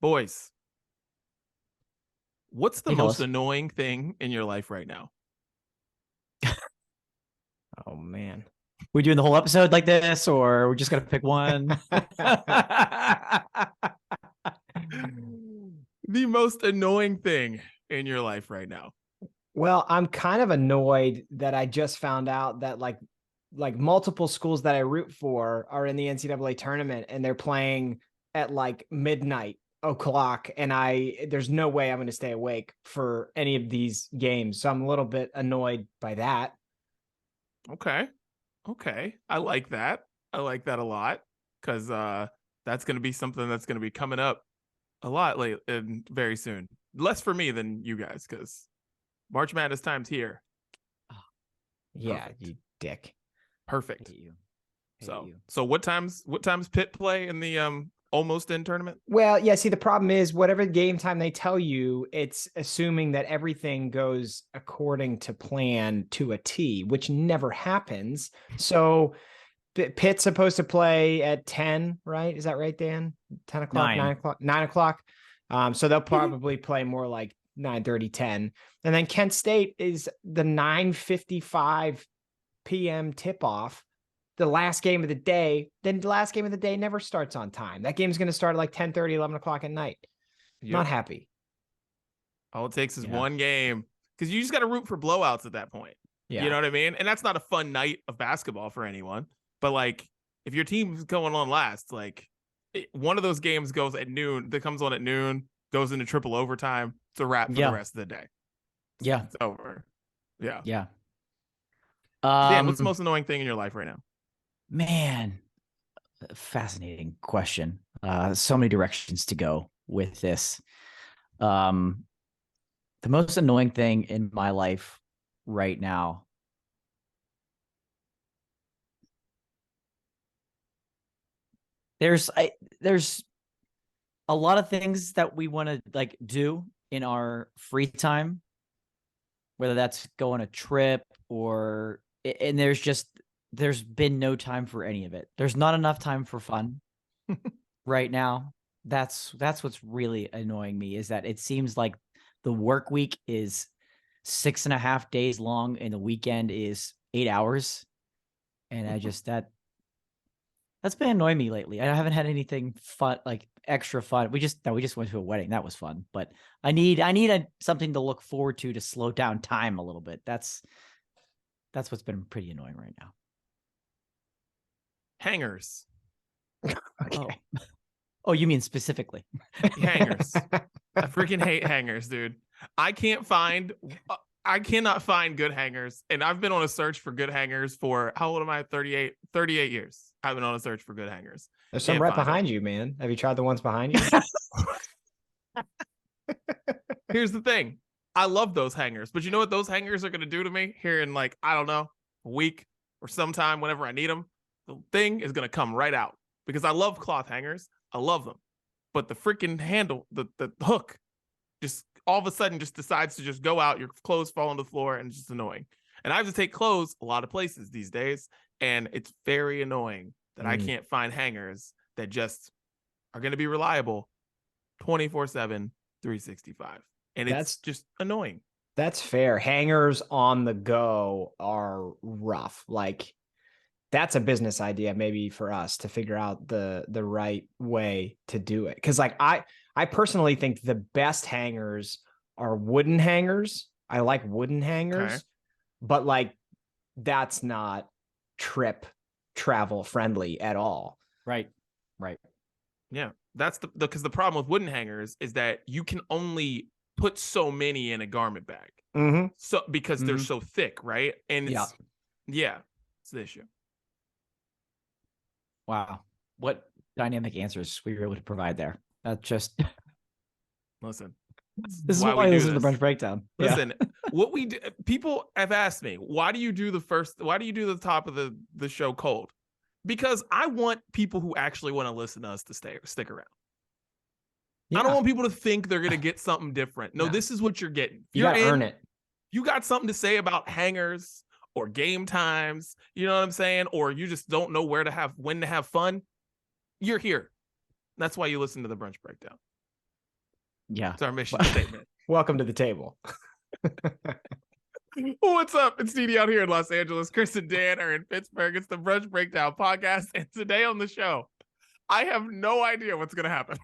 Boys, what's the Hey, most fellas. annoying thing in your life right now? Oh man. We doing the whole episode like this, or we're just gonna pick one? The most annoying thing in your life right now. Well, I'm kind of annoyed that I just found out that like multiple schools that I root for are in the NCAA tournament and they're playing at like midnight o'clock, and there's no way I'm going to stay awake for any of these games. So I'm a little bit annoyed by that. Okay. Okay. I like that. I like that a lot because that's going to be something that's going to be coming up a lot late and very soon. Less for me than you guys because March Madness time's here. Yeah, Perfect. you dick. Perfect. Hate you. So what times Pitt play in the almost in tournament? Well, yeah, see, the problem is whatever game time they tell you, it's assuming that everything goes according to plan to a T, which never happens. So Pitt's supposed to play at 10, right? Is that right, Dan? 10 o'clock, 9 o'clock, 9 o'clock. So they'll probably play more like 9:30, 10. And then Kent State is the 9:55 p.m. tip-off, the last game of the day. Then the last game of the day never starts on time. That game's going to start at like 10:30, 11 o'clock at night. Yep. Not happy. All it takes is one game because you just got to root for blowouts at that point. Yeah. You know what I mean? And that's not a fun night of basketball for anyone. But like, if your team's going on last, like one of those games goes at noon, that comes on at noon, goes into triple overtime. It's a wrap for the rest of the day. Yeah. It's over. Yeah. Yeah. Dan, what's the most annoying thing in your life right now? Man, fascinating question. So many directions to go with this. The most annoying thing in my life right now. There's a lot of things that we want to like do in our free time, whether that's go on a trip and there's been no time for any of it. There's not enough time for fun right now. That's what's really annoying me, is that it seems like the work week is 6.5 days long and the weekend is 8 hours. And I just, that's been annoying me lately. I haven't had anything fun, like extra fun. We just went to a wedding. That was fun, but I need something to look forward to slow down time a little bit. That's what's been pretty annoying right now. Hangers. Okay. Oh, you mean specifically? Hangers. I freaking hate hangers, dude. I cannot find good hangers. And I've been on a search for good hangers for, how old am I? 38 years. I've been on a search for good hangers. There's some right behind you, man. Have you tried the ones behind you? Here's the thing. I love those hangers, but you know what those hangers are going to do to me here in like, I don't know, a week or sometime whenever I need them? The thing is going to come right out because I love cloth hangers. I love them. But the freaking handle, the hook, just all of a sudden just decides to just go out. Your clothes fall on the floor and it's just annoying. And I have to take clothes a lot of places these days. And it's very annoying that I can't find hangers that just are going to be reliable 24/7, 365. And it's just annoying. That's fair. Hangers on the go are rough. Like, that's a business idea maybe for us to figure out the right way to do it. Because like I personally think the best hangers are wooden hangers. I like wooden hangers, but like that's not travel friendly at all. Right. Yeah, that's because the problem with wooden hangers is that you can only put so many in a garment bag. So because they're so thick, right? And it's the issue. Wow. What dynamic answers we were able to provide there. That's just listen. This is why this is the brunch breakdown. Listen, what we do, people have asked me, why do you do the top of the show cold? Because I want people who actually want to listen to us to stick around. I don't want people to think they're going to get something different. No, this is what you're getting. You got to earn it. You got something to say about hangers or game times, you know what I'm saying? Or you just don't know when to have fun. You're here. That's why you listen to the Brunch Breakdown. Yeah. It's our mission statement. Welcome to the table. What's up? It's Didi out here in Los Angeles. Chris and Dan are in Pittsburgh. It's the Brunch Breakdown podcast. And today on the show, I have no idea what's going to happen.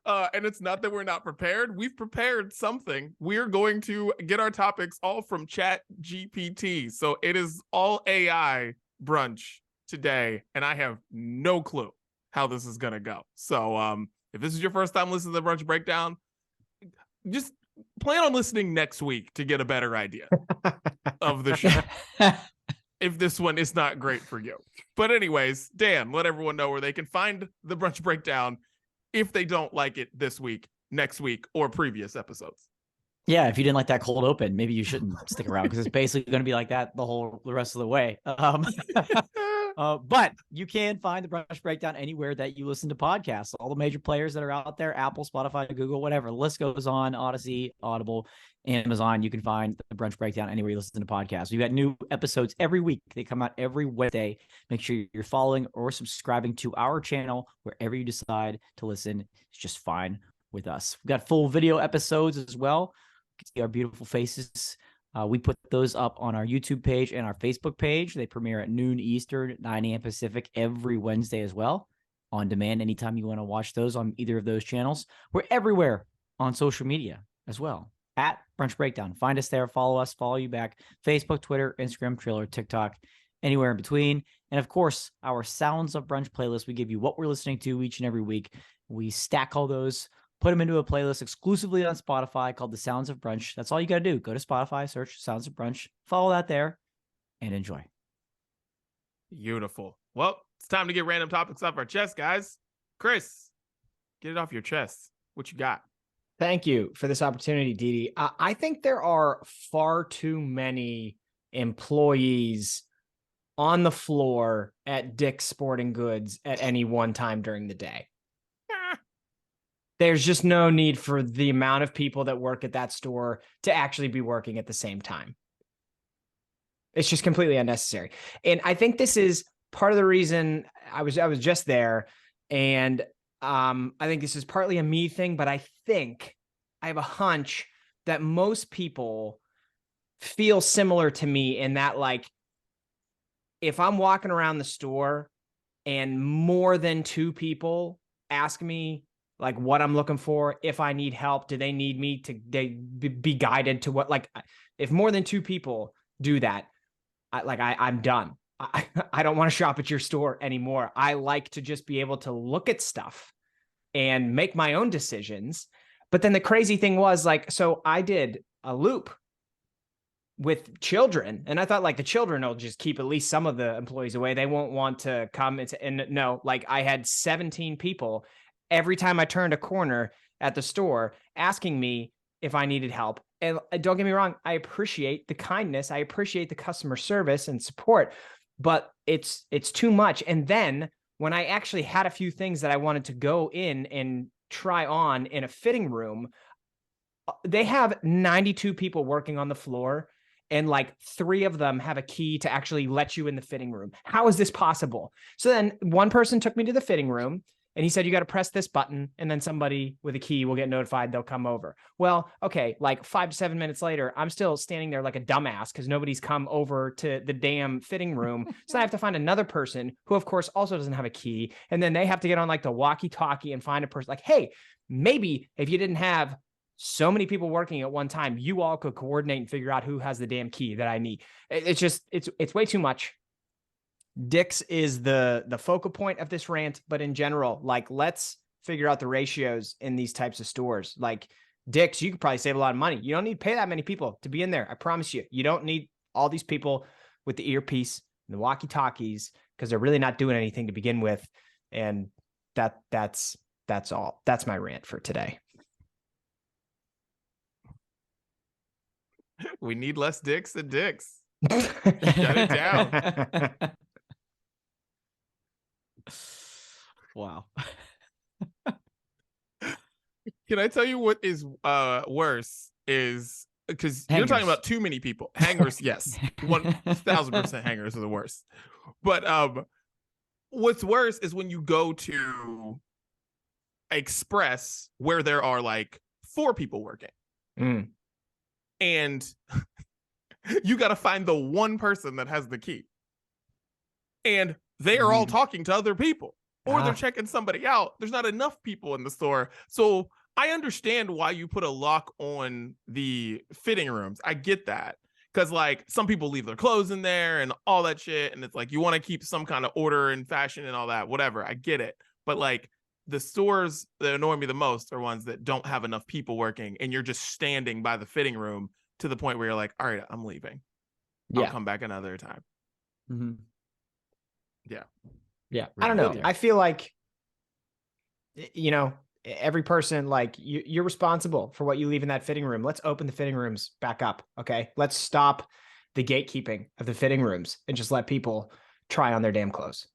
And it's not that we're not prepared. We've prepared something. We're going to get our topics all from ChatGPT. So it is all AI brunch today. And I have no clue how this is going to go. So if this is your first time listening to the Brunch Breakdown, just plan on listening next week to get a better idea of the show. If this one is not great for you. But anyways, Dan, let everyone know where they can find the Brunch Breakdown if they don't like it this week, next week, or previous episodes. Yeah, if you didn't like that cold open, maybe you shouldn't stick around because it's basically going to be like that the rest of the way. But you can find the Brunch Breakdown anywhere that you listen to podcasts. All the major players that are out there, Apple, Spotify, Google, whatever. The list goes on, Odyssey, Audible, Amazon. You can find the Brunch Breakdown anywhere you listen to podcasts. We've got new episodes every week. They come out every Wednesday. Make sure you're following or subscribing to our channel wherever you decide to listen. It's just fine with us. We've got full video episodes as well. You can see our beautiful faces. We put those up on our YouTube page and our Facebook page. They premiere at noon Eastern, 9 a.m. Pacific every Wednesday as well. On demand, anytime you want to watch those on either of those channels. We're everywhere on social media as well. At Brunch Breakdown. Find us there. Follow us. Follow you back. Facebook, Twitter, Instagram, Trailer, TikTok, anywhere in between. And of course, our Sounds of Brunch playlist. We give you what we're listening to each and every week. We stack all those, put them into a playlist exclusively on Spotify called The Sounds of Brunch. That's all you got to do. Go to Spotify, search Sounds of Brunch, follow that there, and enjoy. Beautiful. Well, it's time to get random topics off our chest, guys. Chris, get it off your chest. What you got? Thank you for this opportunity, Didi. I think there are far too many employees on the floor at Dick's Sporting Goods at any one time during the day. There's just no need for the amount of people that work at that store to actually be working at the same time. It's just completely unnecessary. And I think this is part of the reason I was just there. And I think this is partly a me thing, but I have a hunch that most people feel similar to me in that, like, if I'm walking around the store and more than two people ask me like what I'm looking for, if I need help, do they need me to be guided to what, like, if more than two people do that, I'm done. I don't want to shop at your store anymore. I like to just be able to look at stuff and make my own decisions. But then the crazy thing was, like, so I did a loop with children, and I thought, like, the children will just keep at least some of the employees away. They won't want to come. And no, like, I had 17 people every time I turned a corner at the store asking me if I needed help. And don't get me wrong, I appreciate the kindness. I appreciate the customer service and support, but it's too much. And then when I actually had a few things that I wanted to go in and try on in a fitting room, they have 92 people working on the floor, and like 3 of them have a key to actually let you in the fitting room. How is this possible? So then one person took me to the fitting room, and he said, you got to press this button, and then somebody with a key will get notified. They'll come over. Well, okay, like 5 to 7 minutes later, I'm still standing there like a dumbass because nobody's come over to the damn fitting room. So I have to find another person who, of course, also doesn't have a key. And then they have to get on like the walkie-talkie and find a person like, hey, maybe if you didn't have so many people working at one time, you all could coordinate and figure out who has the damn key that I need. It's just, it's way too much. Dick's is the focal point of this rant, but in general, like, let's figure out the ratios in these types of stores. Like Dick's, you could probably save a lot of money. You don't need to pay that many people to be in there. I promise you, you don't need all these people with the earpiece and the walkie-talkies because they're really not doing anything to begin with. And that's all. That's my rant for today. We need less dicks than dicks. Shut it down. Wow. Can I tell you what is worse is because you're talking about too many people. Hangers, yes. 1,000% hangers are the worst. But what's worse is when you go to express where there are like 4 people working. Mm. And you got to find the one person that has the key. And they are all talking to other people, or they're checking somebody out. There's not enough people in the store. So I understand why you put a lock on the fitting rooms. I get that. Because like some people leave their clothes in there and all that shit. And it's like you want to keep some kind of order and fashion and all that, whatever. I get it. But like the stores that annoy me the most are ones that don't have enough people working and you're just standing by the fitting room to the point where you're like, all right, I'm leaving. I'll come back another time. Mm-hmm. Yeah. Yeah. I don't know. I feel like, you know, every person, like you're responsible for what you leave in that fitting room. Let's open the fitting rooms back up. Okay. Let's stop the gatekeeping of the fitting rooms and just let people try on their damn clothes.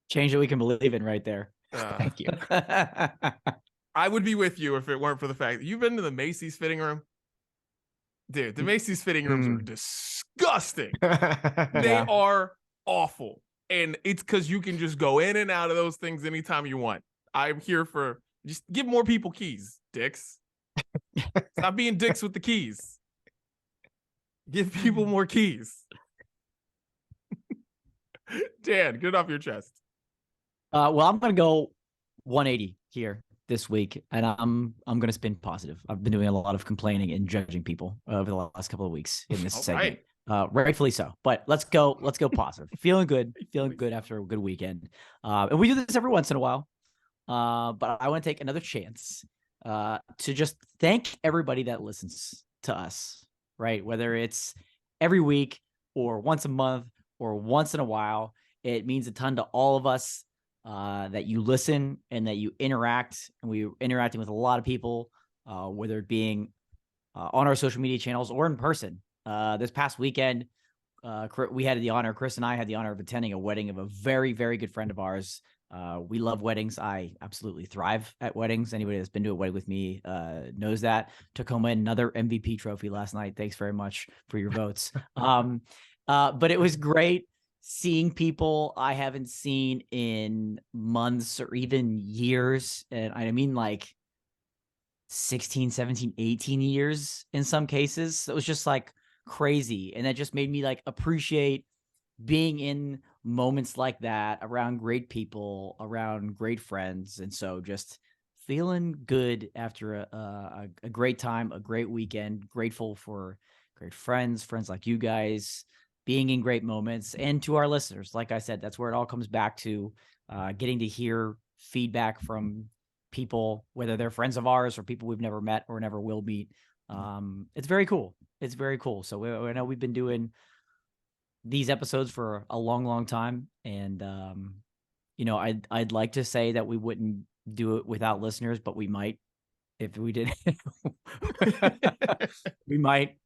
Change that we can believe in right there. Thank you. I would be with you if it weren't for the fact that you've been to the Macy's fitting room. Dude, the Macy's fitting rooms are disgusting. They are awful. And it's because you can just go in and out of those things anytime you want. I'm here for just give more people keys, dicks. Stop being dicks with the keys. Give people more keys. Dan, get it off your chest. Well, I'm gonna go 180 here this week, and I'm gonna spin positive. I've been doing a lot of complaining and judging people over the last couple of weeks in this segment. Right. Rightfully so. But let's go positive. Feeling good after a good weekend. And we do this every once in a while. But I want to take another chance to just thank everybody that listens to us, right? Whether it's every week or once a month or once in a while, it means a ton to all of us that you listen and that you interact. And we're interacting with a lot of people, whether it being on our social media channels or in person. This past weekend, Chris and I had the honor of attending a wedding of a very, very good friend of ours. We love weddings. I absolutely thrive at weddings. Anybody that's been to a wedding with me knows that. Took home another MVP trophy last night. Thanks very much for your votes. But it was great seeing people I haven't seen in months or even years. And I mean like 16, 17, 18 years in some cases. It was just like crazy. And that just made me like appreciate being in moments like that around great people, around great friends. And so just feeling good after a great time, a great weekend, grateful for great friends like you guys, being in great moments. And to our listeners, like I said, that's where it all comes back to, getting to hear feedback from people, whether they're friends of ours or people we've never met or never will meet. It's very cool. It's very cool. So I know we've been doing these episodes for a long, long time. And, you know, I'd like to say that we wouldn't do it without listeners, but we might. If we did, we might.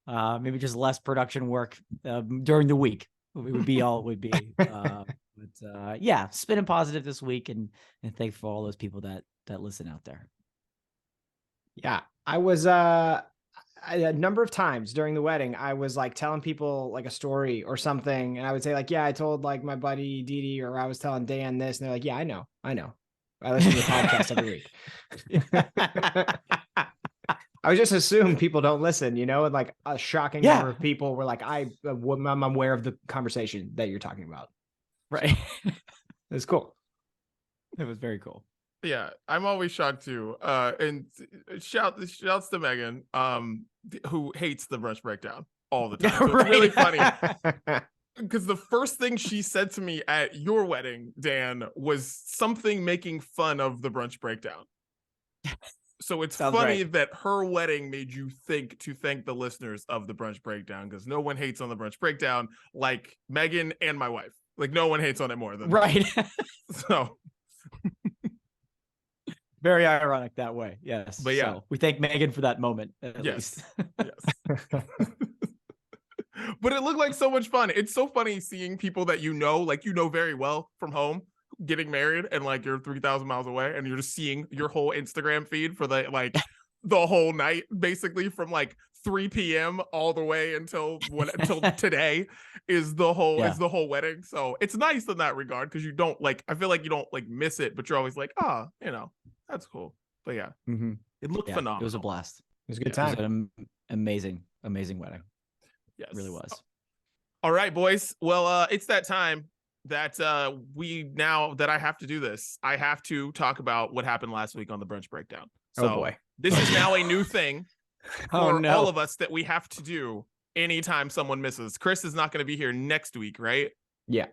Maybe just less production work during the week. It would be all it would be. But yeah, spinning positive this week, and thanks for all those people that listen out there. Yeah, I was a number of times during the wedding, I was like telling people like a story or something, and I would say like, yeah, I told like my buddy Didi, or I was telling Dan this, and they're like, yeah, I know. I listen to the podcast every week. I would just assume people don't listen, you know, and like a shocking number of people were like, I'm aware of the conversation that you're talking about. Right. It's cool. It was very cool. Yeah, I'm always shocked too. And shouts to Megan, who hates the brunch breakdown all the time. So it's really funny. Because the first thing she said to me at your wedding, Dan, was something making fun of the brunch breakdown. So it's funny that her wedding made you think to thank the listeners of the brunch breakdown, because no one hates on the brunch breakdown like Megan and my wife. Like no one hates on it more than right. So very ironic that way. Yes. But yeah, so we thank Megan for that moment. At least. Yes. But it looked like so much fun. It's so funny seeing people that you know, like you know very well from home, getting married, and like you're 3,000 miles away, and you're just seeing your whole Instagram feed for the whole night, basically from like 3 p.m. all the way until until today is the whole wedding. So it's nice in that regard because you don't I feel like you don't miss it, but you're always like, that's cool. But yeah, it looked phenomenal. It was a blast. It was a good time. It was an amazing wedding. Yes, it really was. All right, boys. Well, it's that time that that I have to do this. I have to talk about what happened last week on the Brunch Breakdown. So oh boy, this is now a new thing for all of us that we have to do anytime someone misses. Chris is not going to be here next week, right? Yeah,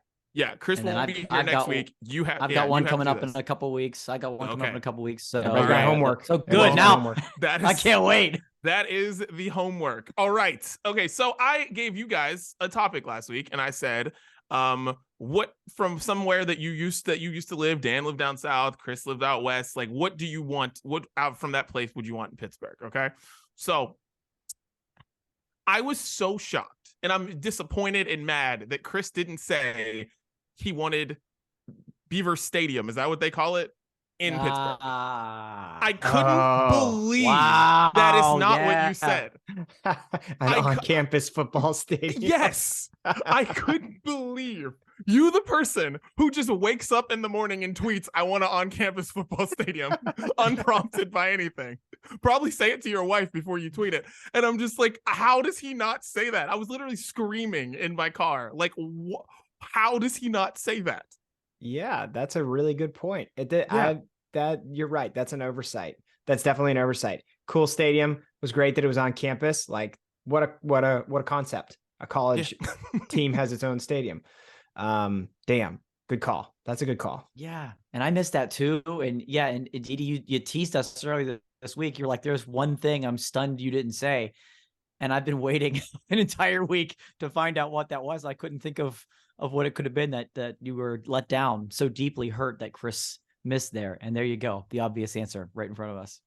Chris won't be here next week. I've got one coming up in a couple weeks. I got one coming up in a couple weeks. So I got homework. So good. Now I can't wait. That is the homework. All right. Okay. So I gave you guys a topic last week, and I said, what from somewhere that you used to live? Dan lived down south. Chris lived out west. Like, what do you want? What out from that place would you want in Pittsburgh? Okay. So I was so shocked, and I'm disappointed and mad that Chris didn't say he wanted Beaver Stadium. Is that what they call it? In Pittsburgh. I couldn't believe that is not what you said. An on-campus football stadium. Yes. I couldn't believe you, the person who just wakes up in the morning and tweets, I want an on-campus football stadium, unprompted by anything. Probably say it to your wife before you tweet it. And I'm just like, how does he not say that? I was literally screaming in my car. Like, how does he not say that? Yeah, that's a really good point. That you're right. That's an oversight. That's definitely an oversight. Cool stadium. It was great that it was on campus. Like, what a concept. A college team has its own stadium. Damn, good call. That's a good call. Yeah, and I missed that too. And yeah, and Edie, you teased us earlier this week. You're like, there's one thing I'm stunned you didn't say, and I've been waiting an entire week to find out what that was. I couldn't think of what it could have been that you were let down, so deeply hurt that Chris missed there. And there you go, the obvious answer right in front of us.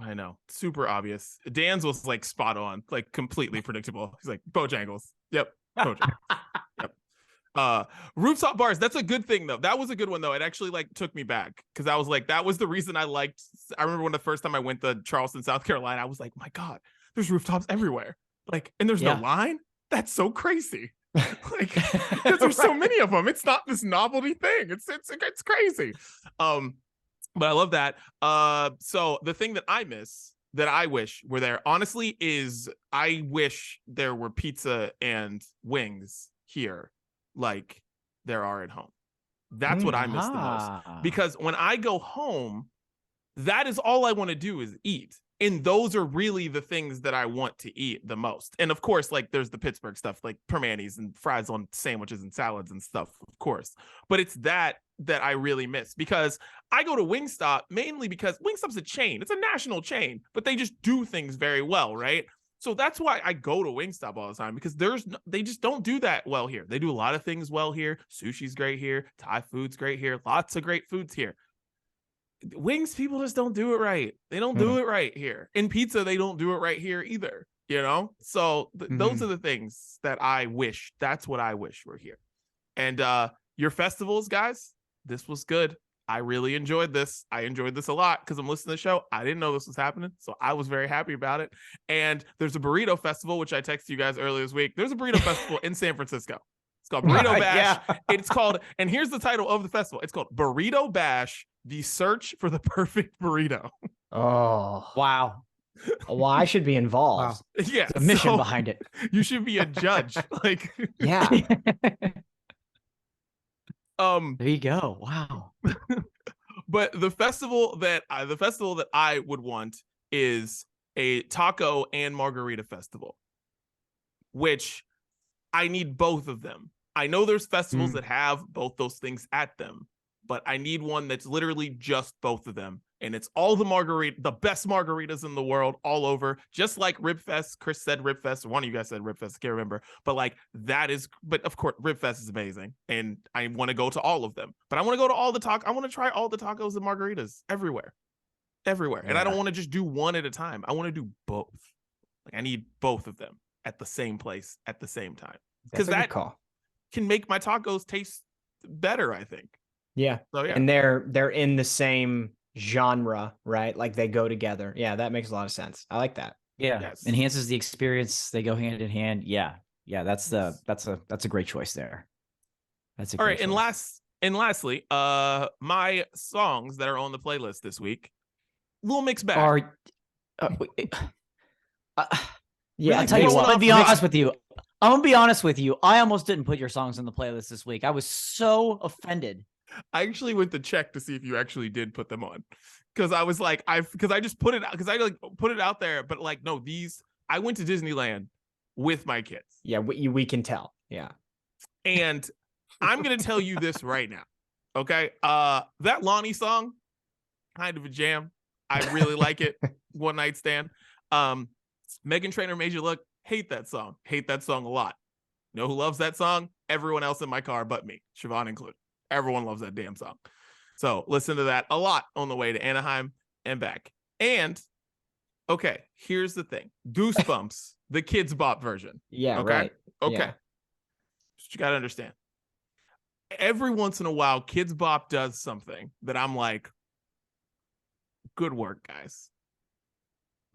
I know, super obvious. Dan's was like spot on, like completely predictable. He's like, Bojangles. Yep, Bojangles. Yep. Rooftop bars, that's a good thing though. That was a good one though. It actually like took me back because I was like, that was the reason I remember when the first time I went to Charleston, South Carolina, I was like, my God, there's rooftops everywhere. Like, and there's no line. That's so crazy. Like, because there's so many of them. It's not this novelty thing. It's crazy. But I love that. So the thing that I miss that I wish were there, honestly, is I wish there were pizza and wings here like there are at home. That's what I miss the most. Because when I go home, that is all I want to do is eat. And those are really the things that I want to eat the most. And of course, like there's the Pittsburgh stuff, like permanis and fries on sandwiches and salads and stuff, of course. But it's that I really miss because I go to Wingstop mainly because Wingstop's a chain. It's a national chain, but they just do things very well, right? So that's why I go to Wingstop all the time because they just don't do that well here. They do a lot of things well here. Sushi's great here. Thai food's great here. Lots of great foods here. Wings, people just don't do it right. They don't do it right here. In pizza, they don't do it right here either, you know? So those are the things that I wish. That's what I wish were here. And your festivals, guys, this was good. I really enjoyed this. I enjoyed this a lot because I'm listening to the show. I didn't know this was happening, so I was very happy about it. And there's a burrito festival, which I texted you guys earlier this week. There's a burrito festival in San Francisco. It's called Burrito Bash. It's called, and here's the title of the festival. It's called Burrito Bash, The Search for the Perfect Burrito. Oh, wow. Well, I should be involved. Wow. Yeah. The mission behind it. You should be a judge. Like, yeah. There you go. Wow. But the festival that I would want is a taco and margarita festival, which I need both of them. I know there's festivals that have both those things at them, but I need one that's literally just both of them. And it's all the best margaritas in the world all over, just like Ribfest. Chris said Ribfest, or one of you guys said Ribfest, I can't remember. But of course, Ribfest is amazing. And I want to go to all of them. But I want to go to all the I want to try all the tacos and margaritas everywhere. Everywhere. Yeah. And I don't want to just do one at a time. I want to do both. Like, I need both of them at the same place at the same time. Because that can make my tacos taste better, I think. Yeah. So yeah. And they're in the same genre, right? Like they go together. Yeah, that makes a lot of sense. I like that. Yeah. Yes. Enhances the experience. They go hand in hand. Yeah. Yeah. That's a great choice there. That's a All great right. choice. And lastly, my songs that are on the playlist this week, little mixed bag. Are Yeah, I'll tell you rolling what. off I'll be the honest top. with you. I'm gonna be honest with you. I almost didn't put your songs on the playlist this week. I was so offended. I actually went to check to see if you actually did put them on, because I was like, I just put it out because I like put it out there, but like, no, I went to Disneyland with my kids. Yeah, we can tell. Yeah. And I'm gonna tell you this right now. Okay. That Lonnie song, kind of a jam. I really like it. One Night Stand. Meghan Trainor Made You Look. Hate that song. Hate that song a lot. Know who loves that song? Everyone else in my car but me, Siobhan included. Everyone loves that damn song. So listen to that a lot on the way to Anaheim and back. And okay, here's the thing. Goosebumps, the Kids Bop version. Yeah, Okay. right. Okay. Yeah. But you got to understand. Every once in a while, Kids Bop does something that I'm like, good work, guys.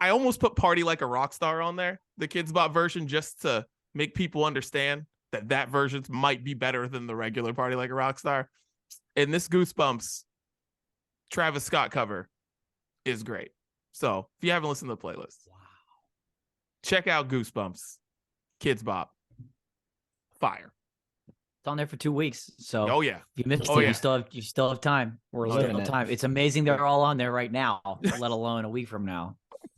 I almost put Party Like a Rock Star on there, the Kids Bop version, just to make people understand that version might be better than the regular Party Like a Rock Star. And this Goosebumps Travis Scott cover is great. So if you haven't listened to the playlist, check out Goosebumps, Kids Bop, fire. It's on there for 2 weeks. So Oh yeah, if you missed Oh, it, yeah. you still have time. We're You still living have it. time. It's amazing they're all on there right now, let alone a week from now.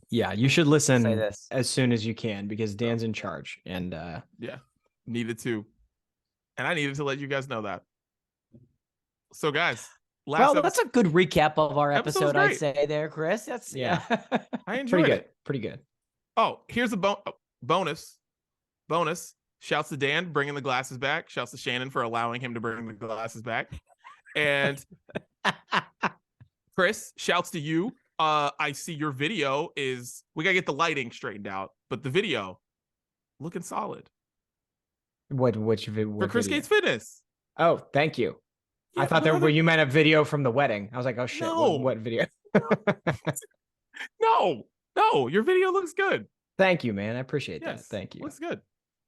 Yeah, you should Say listen this. as soon as you can because Dan's in charge. And Yeah, needed to. And I needed to let you guys know that. So guys, Well, that's a good recap of our Episode was episode, I'd great. say there, Chris. That's Yeah. I enjoyed pretty good. it. Pretty good. Oh, here's a bonus. Shouts to Dan bringing the glasses back. Shouts to Shannon for allowing him to bring the glasses back. And Chris, shouts to you. I see your video we gotta get the lighting straightened out, but the video looking solid Which for Chris video? Gates Fitness. Oh, thank you. I thought you meant a video from the wedding. I was like, oh shit, No. what video? No, your video looks good. Thank you, man. I appreciate that. Yes, Thank you. looks good.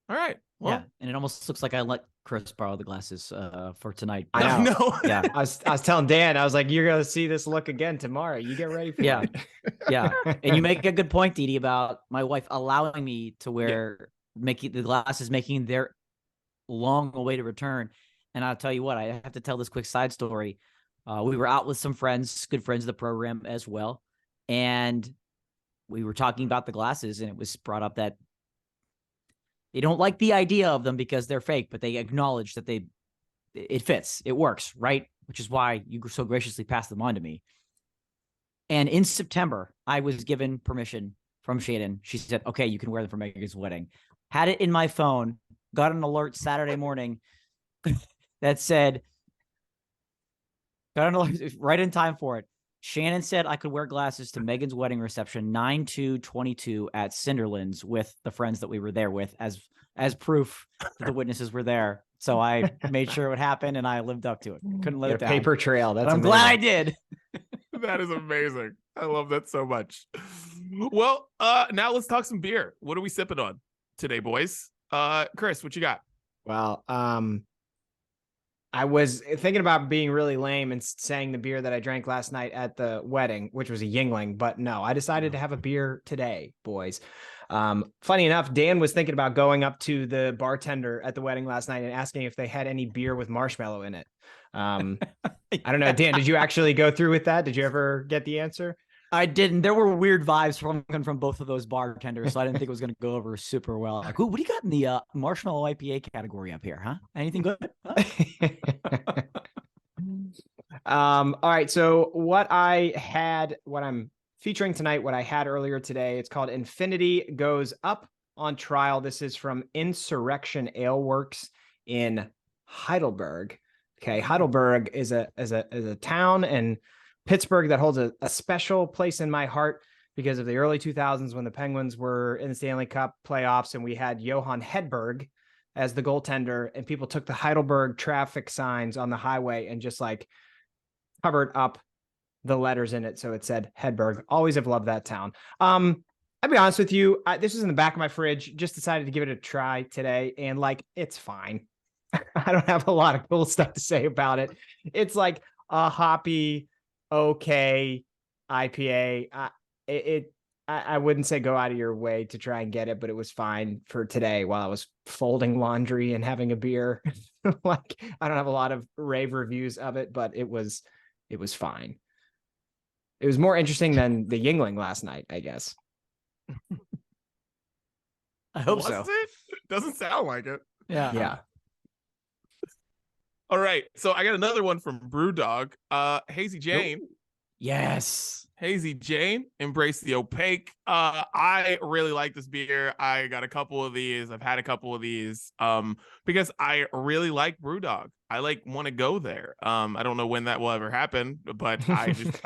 All right. Well, yeah, and it almost looks like I let Chris borrow the glasses for tonight. I know. No. Yeah, I was telling Dan, I was like, you're gonna see this look again tomorrow. You get ready for Yeah. it. yeah. And you make a good point, Didi, about my wife allowing me to wear making the glasses, making their long awaited return. And I'll tell you what, I have to tell this quick side story. We were out with some friends, good friends of the program as well, and we were talking about the glasses, and it was brought up that they don't like the idea of them because they're fake, but they acknowledge that it fits, it works, right? Which is why you so graciously passed them on to me. And in September, I was given permission from Shannon. She said, okay, you can wear them for Megan's wedding. Had it in my phone, got an alert Saturday morning that said, got an alert right in time for it. Shannon said I could wear glasses to Megan's wedding reception 9/2/22 at Cinderlands with the friends that we were there with as proof that the witnesses were there. So I made sure it would happen, and I lived up to it. Couldn't let Get it a down. paper trail. That's But I'm amazing. glad I did. That is amazing. I love that so much. Well, now let's talk some beer. What are we sipping on today, boys? Chris, what you got? Well, I was thinking about being really lame and saying the beer that I drank last night at the wedding, which was a Yingling, but no, I decided to have a beer today, boys. Funny enough, Dan was thinking about going up to the bartender at the wedding last night and asking if they had any beer with marshmallow in it. I don't know, Dan, did you actually go through with that? Did you ever get the answer? I didn't. There were weird vibes from both of those bartenders, so I didn't think it was going to go over super well. Like, what do you got in the marshmallow IPA category up here, huh? Anything good? Huh? All right. So what I'm featuring tonight, what I had earlier today, it's called Infinity Goes Up on Trial. This is from Insurrection Ale Works in Heidelberg. Okay. Heidelberg is a town in Pittsburgh that holds a special place in my heart because of the early 2000s when the Penguins were in the Stanley Cup playoffs and we had Johan Hedberg as the goaltender, and people took the Heidelberg traffic signs on the highway and just like covered up the letters in it. So it said Hedberg. Always have loved that town. I'll be honest with you. This was in the back of my fridge. Just decided to give it a try today, and like it's fine. I don't have a lot of cool stuff to say about it. It's like a hoppy, okay IPA. I wouldn't say go out of your way to try and get it, but it was fine for today while I was folding laundry and having a beer. Like I don't have a lot of rave reviews of it, but it was fine. It was more interesting than the Yingling last night, I guess. I hope Was so. it? Doesn't sound like it. Yeah. All right. So I got another one from Brewdog. Hazy Jane. Ooh. Yes. Hazy Jane, embrace the opaque. I really like this beer. I got a couple of these. I've had a couple of these because I really like Brewdog. I like want to go there. I don't know when that will ever happen, but I just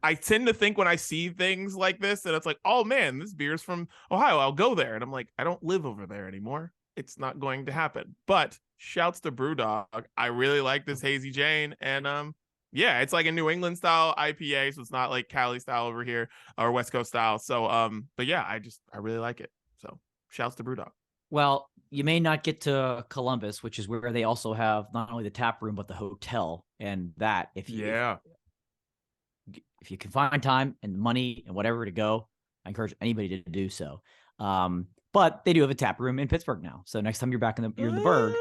I tend to think when I see things like this that it's like, oh man, this beer's from Ohio. I'll go there. And I'm like, I don't live over there anymore. It's not going to happen. But shouts to Brewdog. I really like this Hazy Jane. And yeah, it's like a New England style IPA, so it's not like Cali style over here or West Coast style. So but yeah, I really like it. So shouts to Brewdog. Well, you may not get to Columbus, which is where they also have not only the tap room but the hotel. And that if you can find time and money and whatever to go, I encourage anybody to do so. But they do have a tap room in Pittsburgh now. So next time you're back in the Berg,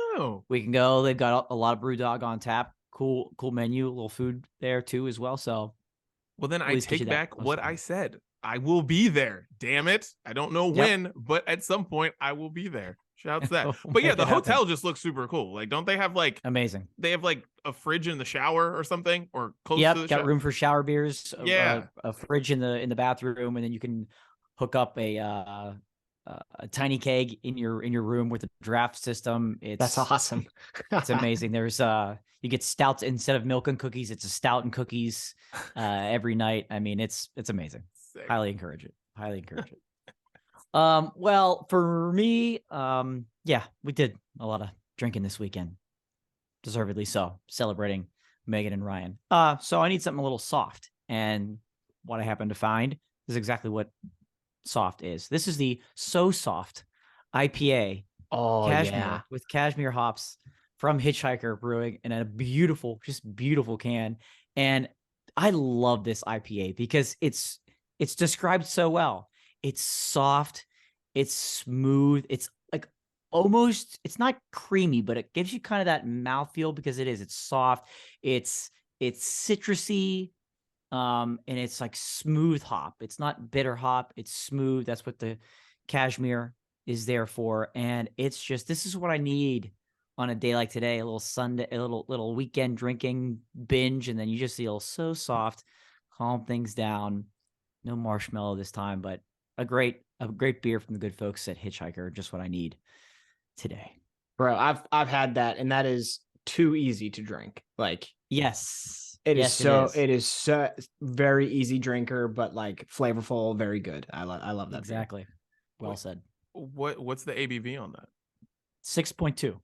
we can go. They've got a lot of Brewdog on tap. Cool menu, a little food there too as well. So well, then I take back what I said. I will be there. Damn it. I don't know when, but at some point I will be there. Shouts that. But yeah, the hotel just looks super cool. Like, don't they have like amazing? They have like a fridge in the shower or something, or close to the got room for shower beers. Yeah, a fridge in the bathroom, and then you can hook up a tiny keg in your room with a draft system. That's awesome. It's amazing. There's you get stouts instead of milk and cookies. It's a stout and cookies every night. I mean, it's amazing. Sick. Highly encourage it. Well, for me, yeah, we did a lot of drinking this weekend. Deservedly so, celebrating Megan and Ryan. So I need something a little soft. And what I happen to find is exactly what soft is. This is the So Soft IPA. Cashmere with cashmere hops from Hitchhiker Brewing in a beautiful can. And I love this IPA because it's described so well. It's soft, it's smooth, it's like almost, it's not creamy, but it gives you kind of that mouthfeel because it's soft, it's citrusy, and it's like smooth hop. It's not bitter hop, it's smooth. That's what the cashmere is there for. And it's just, this is what I need on a day like today, a little Sunday, a little weekend drinking binge, and then you just feel so soft, calm things down. No marshmallow this time, but a great beer from the good folks at Hitchhiker. Just what I need today, bro. I've had that, and that is too easy to drink. Like, yes, it is so very easy drinker, but like flavorful, very good. I love that. Exactly. Beer. Well said. What's the ABV on that? 6.2.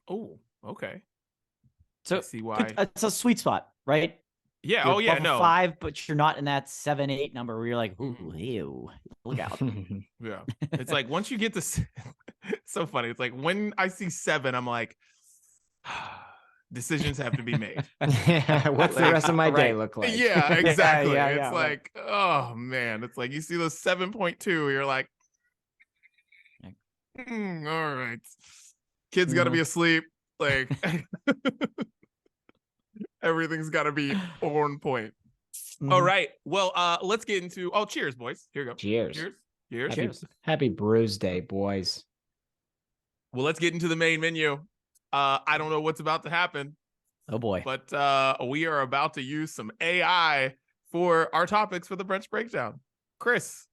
Oh, okay. So I see why. It's a sweet spot, right? Yeah. You're no 5, but you're not in that 7-8 number where you're like, ooh, ew, look out. Yeah. It's like once you get to, it's so funny. It's like when I see 7, I'm like, decisions have to be made. What's the rest of my day look like? Yeah, exactly. It's like, oh man. It's like you see those 7.2, you're like, all right. Kids got to be asleep. Like everything's got to be on point. All right. Well, let's get into. Oh, cheers, boys. Here you go. Cheers. Happy Brews Day, boys. Well, let's get into the main menu. I don't know what's about to happen. Oh boy. But we are about to use some AI for our topics for the brunch breakdown. Chris,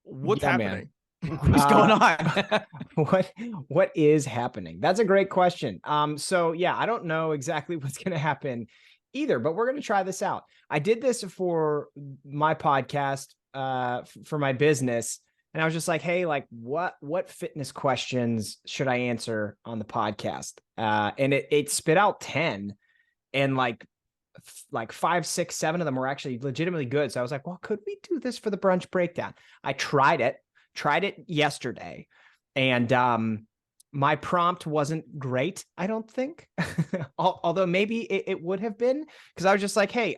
what's happening? Man. What's going on? What is happening? That's a great question. So yeah, I don't know exactly what's going to happen either, but we're going to try this out. I did this for my podcast, for my business, and I was just like, hey, like what fitness questions should I answer on the podcast? And it spit out 10, and like like 5, 6, 7 of them were actually legitimately good. So I was like, well, could we do this for the brunch breakdown? I tried it yesterday, and my prompt wasn't great, I don't think. Although maybe it would have been, because I was just like, hey,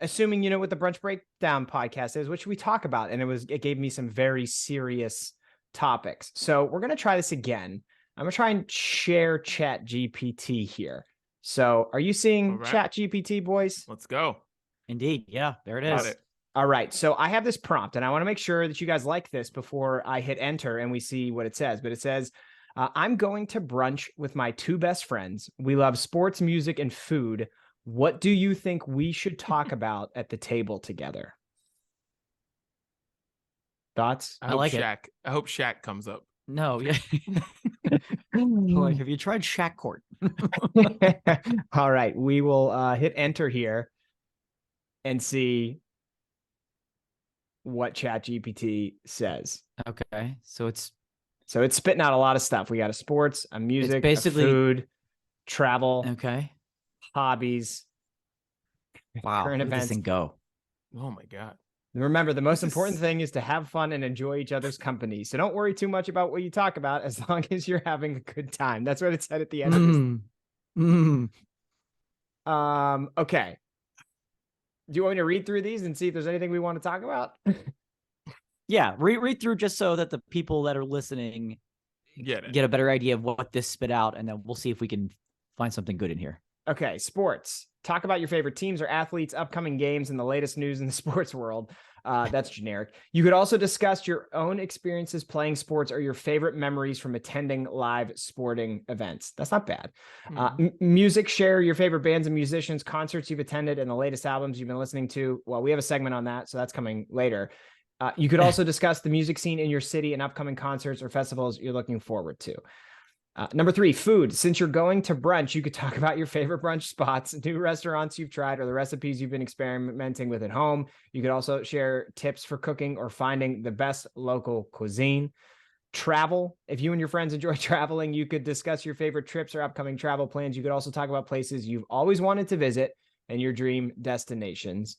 assuming you know what the Brunch Breakdown podcast is, what should we talk about? And it gave me some very serious topics. So we're gonna try this again. I'm gonna try and share Chat GPT here. So are you seeing Chat GPT, boys? Let's go. Indeed. Yeah, there it Got is. it. All right. So I have this prompt, and I want to make sure that you guys like this before I hit enter and we see what it says. But it says, I'm going to brunch with my 2 best friends. We love sports, music, and food. What do you think we should talk about at the table together? Thoughts? I like it. I hope Shaq comes up. No, yeah. Like, have you tried Shack Court? All right. We will hit enter here and see what ChatGPT says. Okay. So it's spitting out a lot of stuff. We got a sports, a music, basically a food, travel, okay, hobbies. Wow. Current events. This thing go. Oh my God. Remember, the most important thing is to have fun and enjoy each other's company. So don't worry too much about what you talk about as long as you're having a good time. That's what it said at the end of this. Okay. Do you want me to read through these and see if there's anything we want to talk about? Yeah, read through just so that the people that are listening get a better idea of what this spit out, and then we'll see if we can find something good in here. Okay, sports. Talk about your favorite teams or athletes, upcoming games, and the latest news in the sports world. That's generic. You could also discuss your own experiences playing sports or your favorite memories from attending live sporting events. That's not bad. Music, share your favorite bands and musicians, concerts you've attended, and the latest albums you've been listening to. Well, we have a segment on that, so that's coming later. You could also discuss the music scene in your city and upcoming concerts or festivals you're looking forward to. Number 3, food. Since you're going to brunch, you could talk about your favorite brunch spots, new restaurants you've tried, or the recipes you've been experimenting with at home. You could also share tips for cooking or finding the best local cuisine. Travel. If you and your friends enjoy traveling, you could discuss your favorite trips or upcoming travel plans. You could also talk about places you've always wanted to visit and your dream destinations.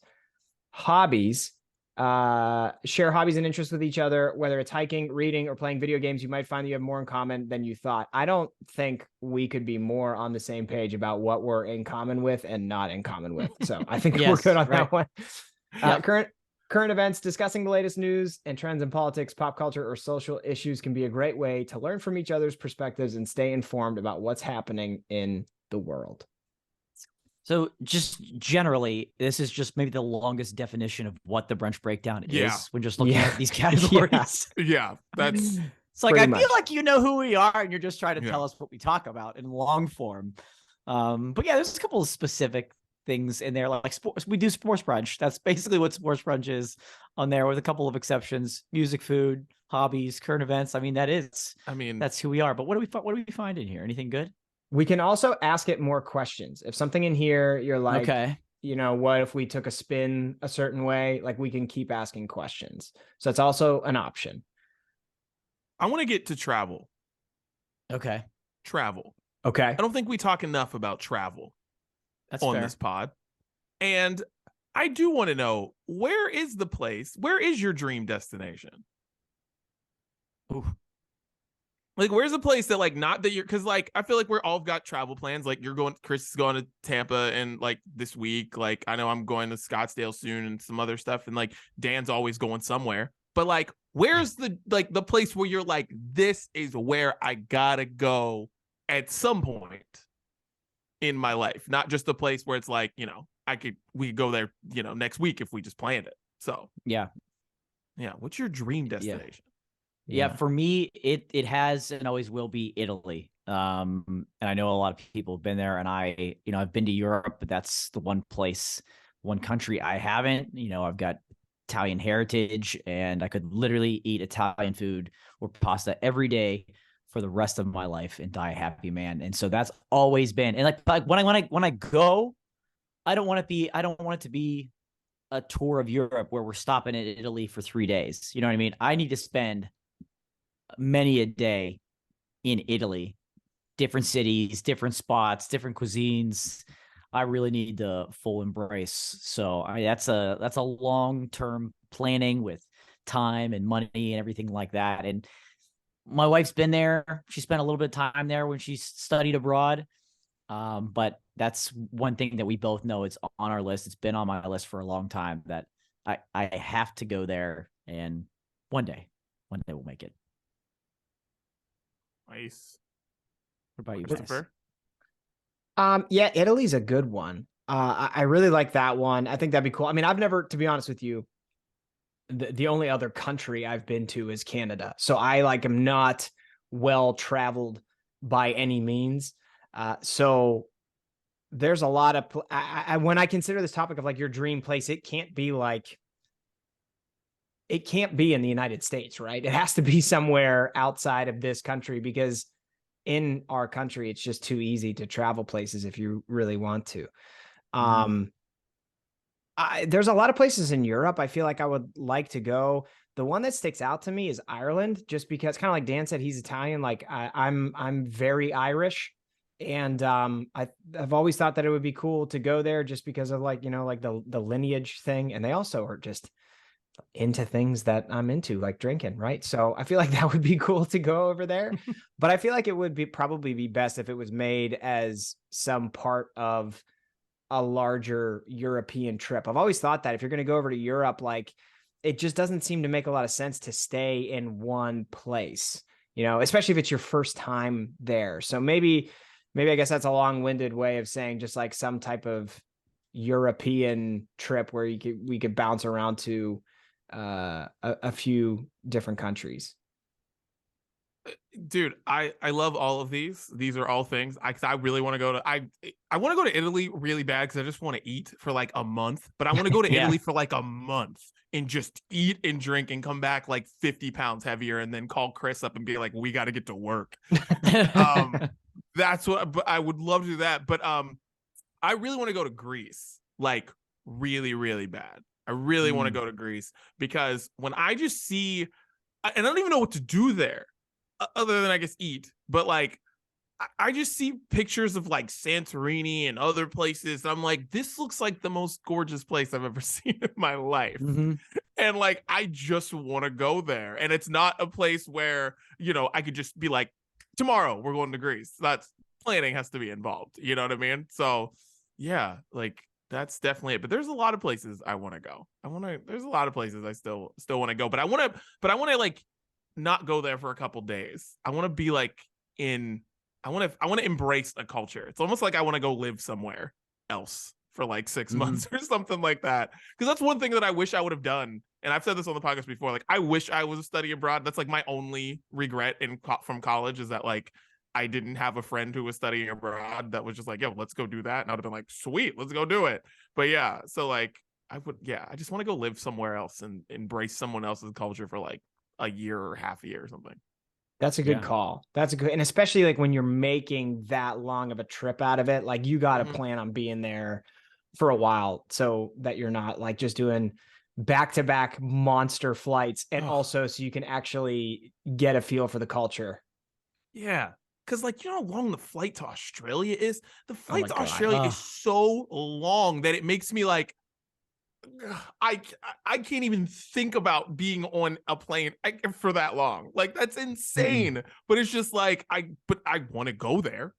Hobbies. Share hobbies and interests with each other, whether it's hiking, reading, or playing video games. You might find that you have more in common than you thought. I don't think we could be more on the same page about what we're in common with and not in common with. So I think we're good on that one. Current events, discussing the latest news and trends in politics, pop culture, or social issues can be a great way to learn from each other's perspectives and stay informed about what's happening in the world. So just generally, this is just maybe the longest definition of what the brunch breakdown is when just looking at these categories. Yeah, that's it's like, I feel like you know who we are and you're just trying to tell us what we talk about in long form. But yeah, there's a couple of specific things in there, like sports. We do sports brunch. That's basically what sports brunch is on there, with a couple of exceptions: music, food, hobbies, current events. I mean, that's who we are. But what do we find in here? Anything good? We can also ask it more questions. If something in here, you're like, you know, what if we took a spin a certain way? Like, we can keep asking questions. So that's also an option. I want to get to travel. Okay. Travel. Okay. I don't think we talk enough about travel on this pod. And I do want to know, where is your dream destination? Ooh. Like, where's the place that, like, not that you're, because, like, I feel like we're all got travel plans. Like, Chris is going to Tampa and, like, this week. Like, I know I'm going to Scottsdale soon and some other stuff. And, like, Dan's always going somewhere. But, like, where's the place where you're like, this is where I gotta go at some point in my life? Not just the place where it's like, you know, we could go there, you know, next week if we just planned it. So, yeah. What's your dream destination? Yeah, for me, it has and always will be Italy. And I know a lot of people have been there, and I've been to Europe, but that's the one country I haven't. You know, I've got Italian heritage, and I could literally eat Italian food or pasta every day for the rest of my life and die a happy man. And so that's always been, and like when I go, I don't want it to be a tour of Europe where we're stopping in Italy for 3 days. You know what I mean? I need to spend many a day in Italy, different cities, different spots, different cuisines. I really need the full embrace. So that's a long-term planning with time and money and everything like that. And my wife's been there. She spent a little bit of time there when she studied abroad. But that's one thing that we both know is on our list. It's been on my list for a long time that I have to go there, and one day we'll make it. Nice. What about you, guys? Christopher? Yeah, Italy's a good one. I really like that one. I think that'd be cool. I mean, I've never, to be honest with you, the only other country I've been to is Canada. So I am not well traveled by any means. So there's a lot of, when I consider this topic of your dream place, it can't be in the United States, right? It has to be somewhere outside of this country, because in our country, it's just too easy to travel places if you really want to. There's a lot of places in Europe I feel like I would like to go. The one that sticks out to me is Ireland, just because, kind of like Dan said, he's Italian. I'm very Irish, and I've always thought that it would be cool to go there, just because of the lineage thing, and they also are just into things that I'm into, like drinking, right? So I feel like that would be cool to go over there. But I feel like it would probably be best if it was made as some part of a larger European trip. I've always thought that if you're going to go over to Europe, it just doesn't seem to make a lot of sense to stay in one place, especially if it's your first time there. So maybe I guess that's a long-winded way of saying just some type of European trip where we could bounce around to a few different countries. Dude, I love all of these. These are all things I really want to go to. I want to go to Italy really bad because I just want to eat for a month. But I want to go to Italy for a month and just eat and drink and come back 50 pounds heavier, and then call Chris up and be like, we got to get to work. That's what. But I would love to do that. But I really want to go to Greece, really, really bad. I really want to go to Greece, because when I just see, and I don't even know what to do there other than I guess eat, but I just see pictures of Santorini and other places, and I'm like, this looks like the most gorgeous place I've ever seen in my life. And I just want to go there. And it's not a place where, I could just be like, tomorrow we're going to Greece. That's planning has to be involved. You know what I mean? So yeah, that's definitely it. But there's a lot of places I want to go. There's a lot of places I still want to go, but I want to not go there for a couple days. I want to be I want to embrace a culture. It's almost like I want to go live somewhere else for 6 months or something like that. Because that's one thing that I wish I would have done. And I've said this on the podcast before. I wish I was studying abroad. That's my only regret from college, is that I didn't have a friend who was studying abroad that was just yo, let's go do that. And I'd have been sweet, let's go do it. But yeah, so I just want to go live somewhere else and embrace someone else's culture for a year or half a year or something. That's a good call. That's a good, and especially when you're making that long of a trip out of it, you got to plan on being there for a while, so that you're not just doing back-to-back monster flights, and also so you can actually get a feel for the culture. Yeah. Because how long the flight to Australia is? The flight to Australia is so long that it makes me I can't even think about being on a plane for that long. That's insane. But it's just I want to go there.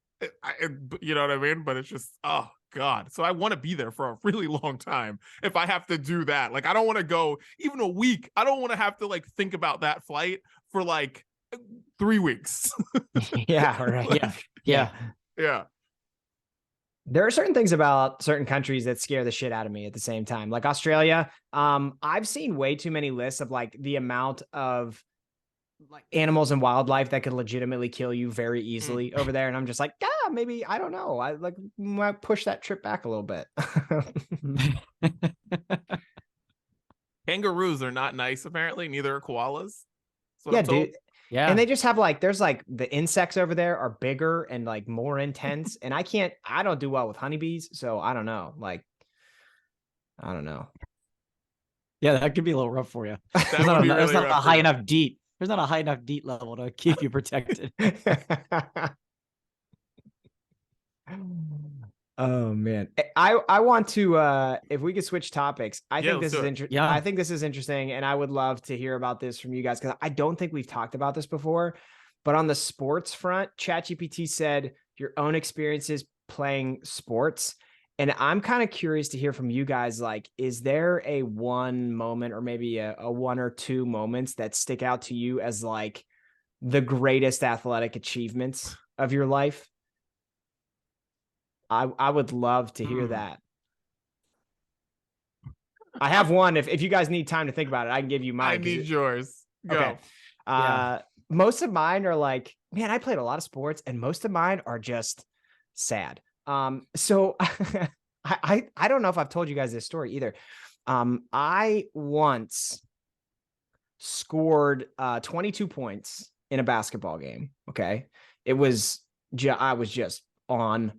You know what I mean? But it's just, oh God. So I want to be there for a really long time if I have to do that. I don't want to go even a week. I don't want to have to think about that flight for 3 weeks. Yeah, right. Yeah. There are certain things about certain countries that scare the shit out of me at the same time. Australia, I've seen way too many lists of the amount of animals and wildlife that could legitimately kill you very easily over there. And I'm just maybe, I don't know. I might push that trip back a little bit. Kangaroos are not nice, apparently. Neither are koalas. Yeah, dude. Yeah. And they just have there's the insects over there are bigger and more intense. And I don't do well with honeybees. So I don't know. I don't know. Yeah, that could be a little rough for you. There's not a high enough DEET. There's not a high enough DEET level to keep you protected. Oh man. I want to if we could switch topics. I Yeah, think let's this do is it. Yeah. I think this is interesting, and I would love to hear about this from you guys because I don't think we've talked about this before. But on the sports front, ChatGPT said your own experiences playing sports. And I'm kind of curious to hear from you guys, like, is there a one moment or maybe a one or two moments that stick out to you as like the greatest athletic achievements of your life? I would love to hear that. I have one. If you guys need time to think about it, I can give you I mine. need yours. Go. Okay. Most of mine are like, man, I played a lot of sports, and most of mine are just sad. So I don't know if I've told you guys this story either. I once scored 22 points in a basketball game. Okay. It was I was just on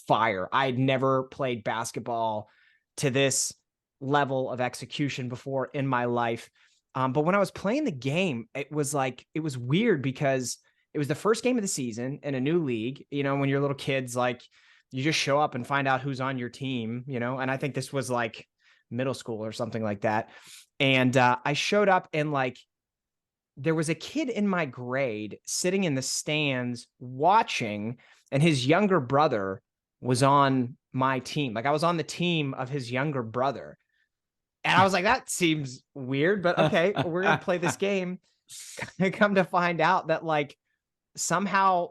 fire. I'd never played basketball to this level of execution before in my life. But when I was playing the game, it was weird because it was the first game of the season in a new league. You know, when you're little kids, like you just show up and find out who's on your team, you know, and I think this was like middle school or something like that. And I showed up and like there was a kid in my grade sitting in the stands watching, and his younger brother was on my team. Like I was on the team of his younger brother. And I was like, that seems weird, but okay, we're going to play this game. I come to find out that like somehow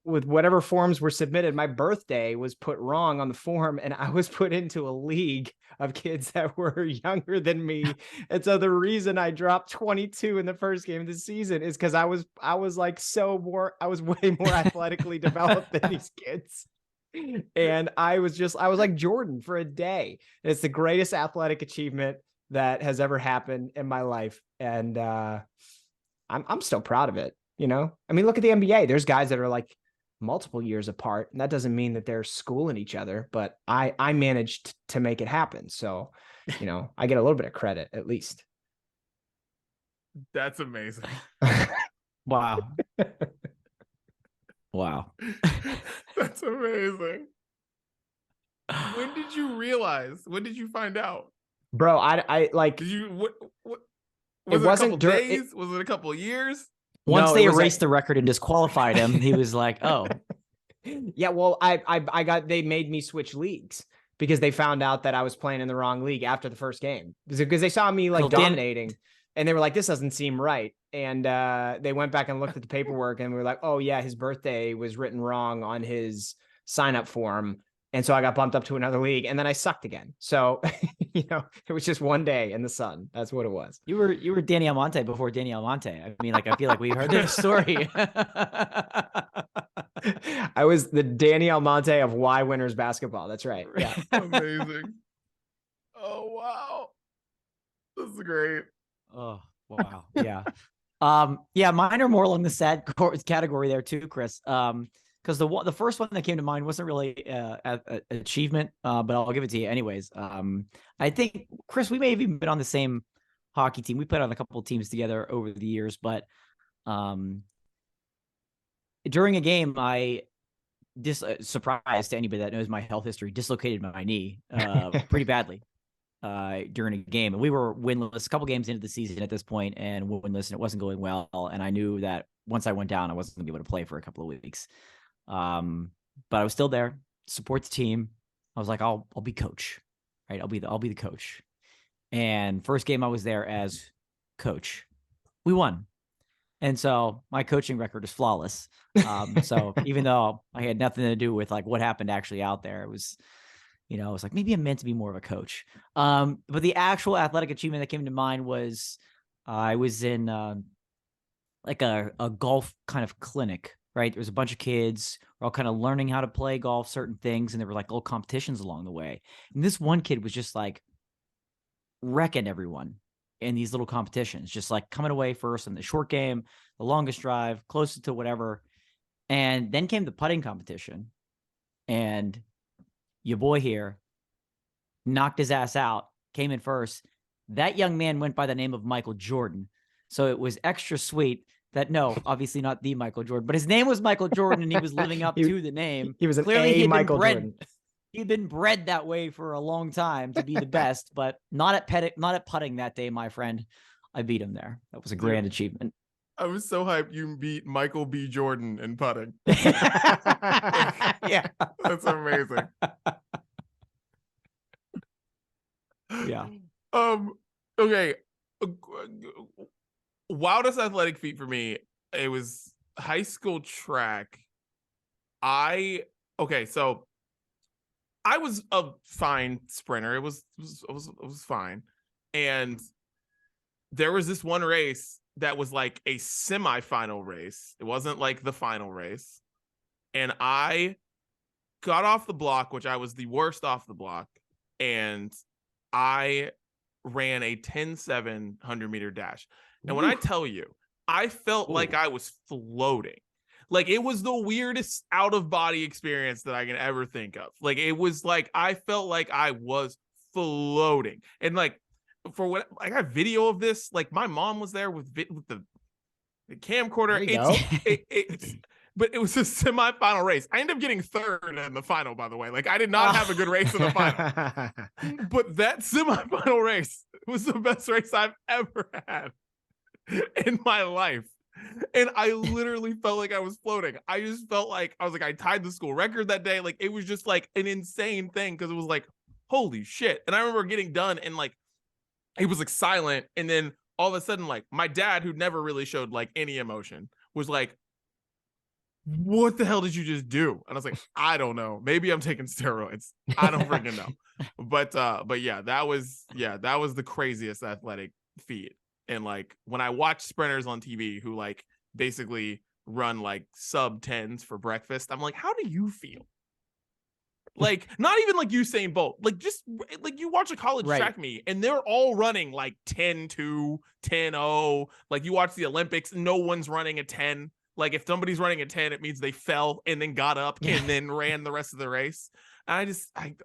with whatever forms were submitted, my birthday was put wrong on the form, and I was put into a league of kids that were younger than me. And so the reason I dropped 22 in the first game of the season is because I was like I was way more athletically developed than these kids. And I was like Jordan for a day. And it's the greatest athletic achievement that has ever happened in my life. And I'm still proud of it. You know, I mean, look at the NBA. There's guys that are like multiple years apart, and that doesn't mean that they're schooling each other, but I managed to make it happen. So, you know, I get a little bit of credit at least. That's amazing. Wow. Wow. That's amazing. When did you realize? When did you find out? Bro, I like, Did you, what it was it a wasn't couple during days? Was it a couple of years? Once No, they it was erased the record and disqualified him, he was like, oh, yeah, well, they made me switch leagues because they found out that I was playing in the wrong league after the first game because they saw me like So Dan- dominating, and they were like, this doesn't seem right. And they went back and looked at the paperwork, and we were like, oh yeah, his birthday was written wrong on his sign up form. And so I got bumped up to another league, and then I sucked again. So, you know, it was just one day in the sun. That's what it was. you were Danny Almonte before Danny Almonte. I mean, like, I feel like we've heard this story. I was the Danny Almonte of Y Winners basketball. That's right. Yeah. Amazing. Oh wow. This is great. Oh, wow. Yeah. Yeah, mine are more along the sad category there too, Chris. Because the first one that came to mind wasn't really an achievement, but I'll give it to you anyways. I think, Chris, we may have even been on the same hockey team. We played on a couple of teams together over the years, but during a game, I surprise to anybody that knows my health history, dislocated my knee pretty badly during a game. And we were winless, a couple games into the season at this point, and winless, and it wasn't going well. And I knew that once I went down, I wasn't going to be able to play for a couple of weeks. But I was still there, support the team. I was like, I'll be coach, right? I'll be the coach. And first game I was there as coach, we won. And so my coaching record is flawless. So even though I had nothing to do with like what happened actually out there, it was, you know, it was like, maybe I'm meant to be more of a coach. But the actual athletic achievement that came to mind was I was in like a golf kind of clinic, right? There was a bunch of kids, we're all kind of learning how to play golf, certain things. And there were like little competitions along the way. And this one kid was just like wrecking everyone in these little competitions, just like coming away first in the short game, the longest drive, closest to whatever. And then came the putting competition. And your boy here knocked his ass out, came in first. That young man went by the name of Michael Jordan. So it was extra sweet that, no, obviously not the Michael Jordan, but his name was Michael Jordan, and he was living up to the name. He was an Clearly, A he had Michael been bred. Jordan. He'd been bred that way for a long time to be the best, but not at putting that day, my friend. I beat him there. That was a grand achievement. I was so hyped you beat Michael B. Jordan in putting. Yeah. That's amazing. Yeah. Okay. Wildest athletic feat for me, it was high school track. So I was a fine sprinter. It was fine. And there was this one race that was like a semifinal race. It wasn't like the final race. And I got off the block, which I was the worst off the block. And I ran a 10-7 100-meter dash. And when I tell you, I felt like I was floating. Like, it was the weirdest out-of-body experience that I can ever think of. Like, it was like, I felt like I was floating. And like, for what I got video of this, like my mom was there with the camcorder. But it was a semifinal race. I ended up getting third in the final, by the way. Like, I did not have a good race in the final. But that semifinal race was the best race I've ever had in my life. And I literally felt like I was floating. I just felt like I tied the school record that day. Like, it was just like an insane thing because it was like, holy shit. And I remember getting done and like, he was like silent. And then all of a sudden, like, my dad, who never really showed like any emotion, was like, what the hell did you just do? And I was like, I don't know. Maybe I'm taking steroids. I don't freaking know. But yeah, that was the craziest athletic feat. And like, when I watch sprinters on TV who like basically run like sub 10s for breakfast, I'm like, how do you feel? Like, not even like Usain Bolt, like just like you watch a college track meet and they're all running like 10-2, 10-0. Like, you watch the Olympics, no one's running a 10. Like, if somebody's running a 10, it means they fell and then got up and then ran the rest of the race. And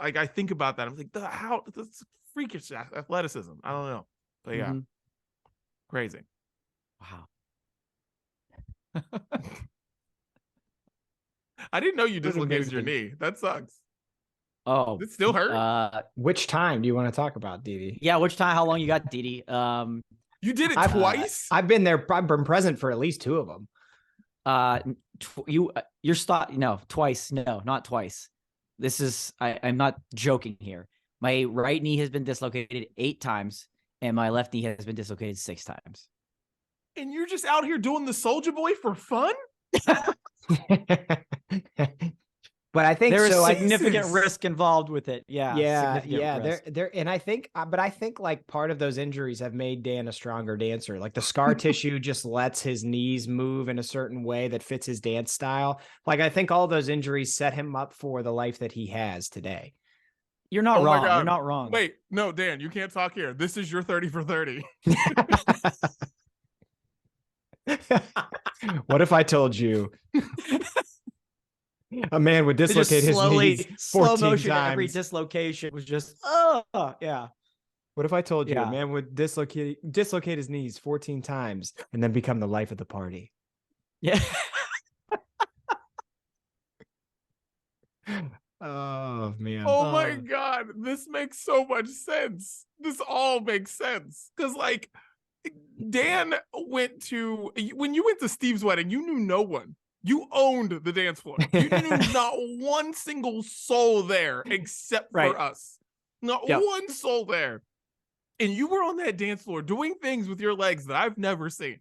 I think about that. I'm like, how this freakish athleticism. I don't know. But yeah, crazy. Wow. I didn't know you dislocated your knee. That sucks. Oh, it still hurt? Which time do you want to talk about, Didi? Yeah, which time? How long you got, Didi? You did it twice? I've been there. I've been present for at least two of them. Twice. No, not twice. This is, I'm not joking here. My right knee has been dislocated 8 times and my left knee has been dislocated 6 times. And you're just out here doing the Soulja Boy for fun? But I think there is significant risk involved with it. Yeah. There, and I think like part of those injuries have made Dan a stronger dancer. Like, the scar tissue just lets his knees move in a certain way that fits his dance style. Like, I think all those injuries set him up for the life that he has today. You're not wrong. You're not wrong. Wait, no, Dan, you can't talk here. This is your 30 for 30. What if I told you a man would dislocate his knees 14 slow motion times? Every dislocation was just, yeah. What if I told you a man would dislocate his knees 14 times and then become the life of the party? Yeah. Oh man. Oh my God. This makes so much sense. This all makes sense. Because like, Dan went to, when you went to Steve's wedding, you knew no one. You owned the dance floor. You knew not one single soul there except for us. Not one soul there. And you were on that dance floor doing things with your legs that I've never seen.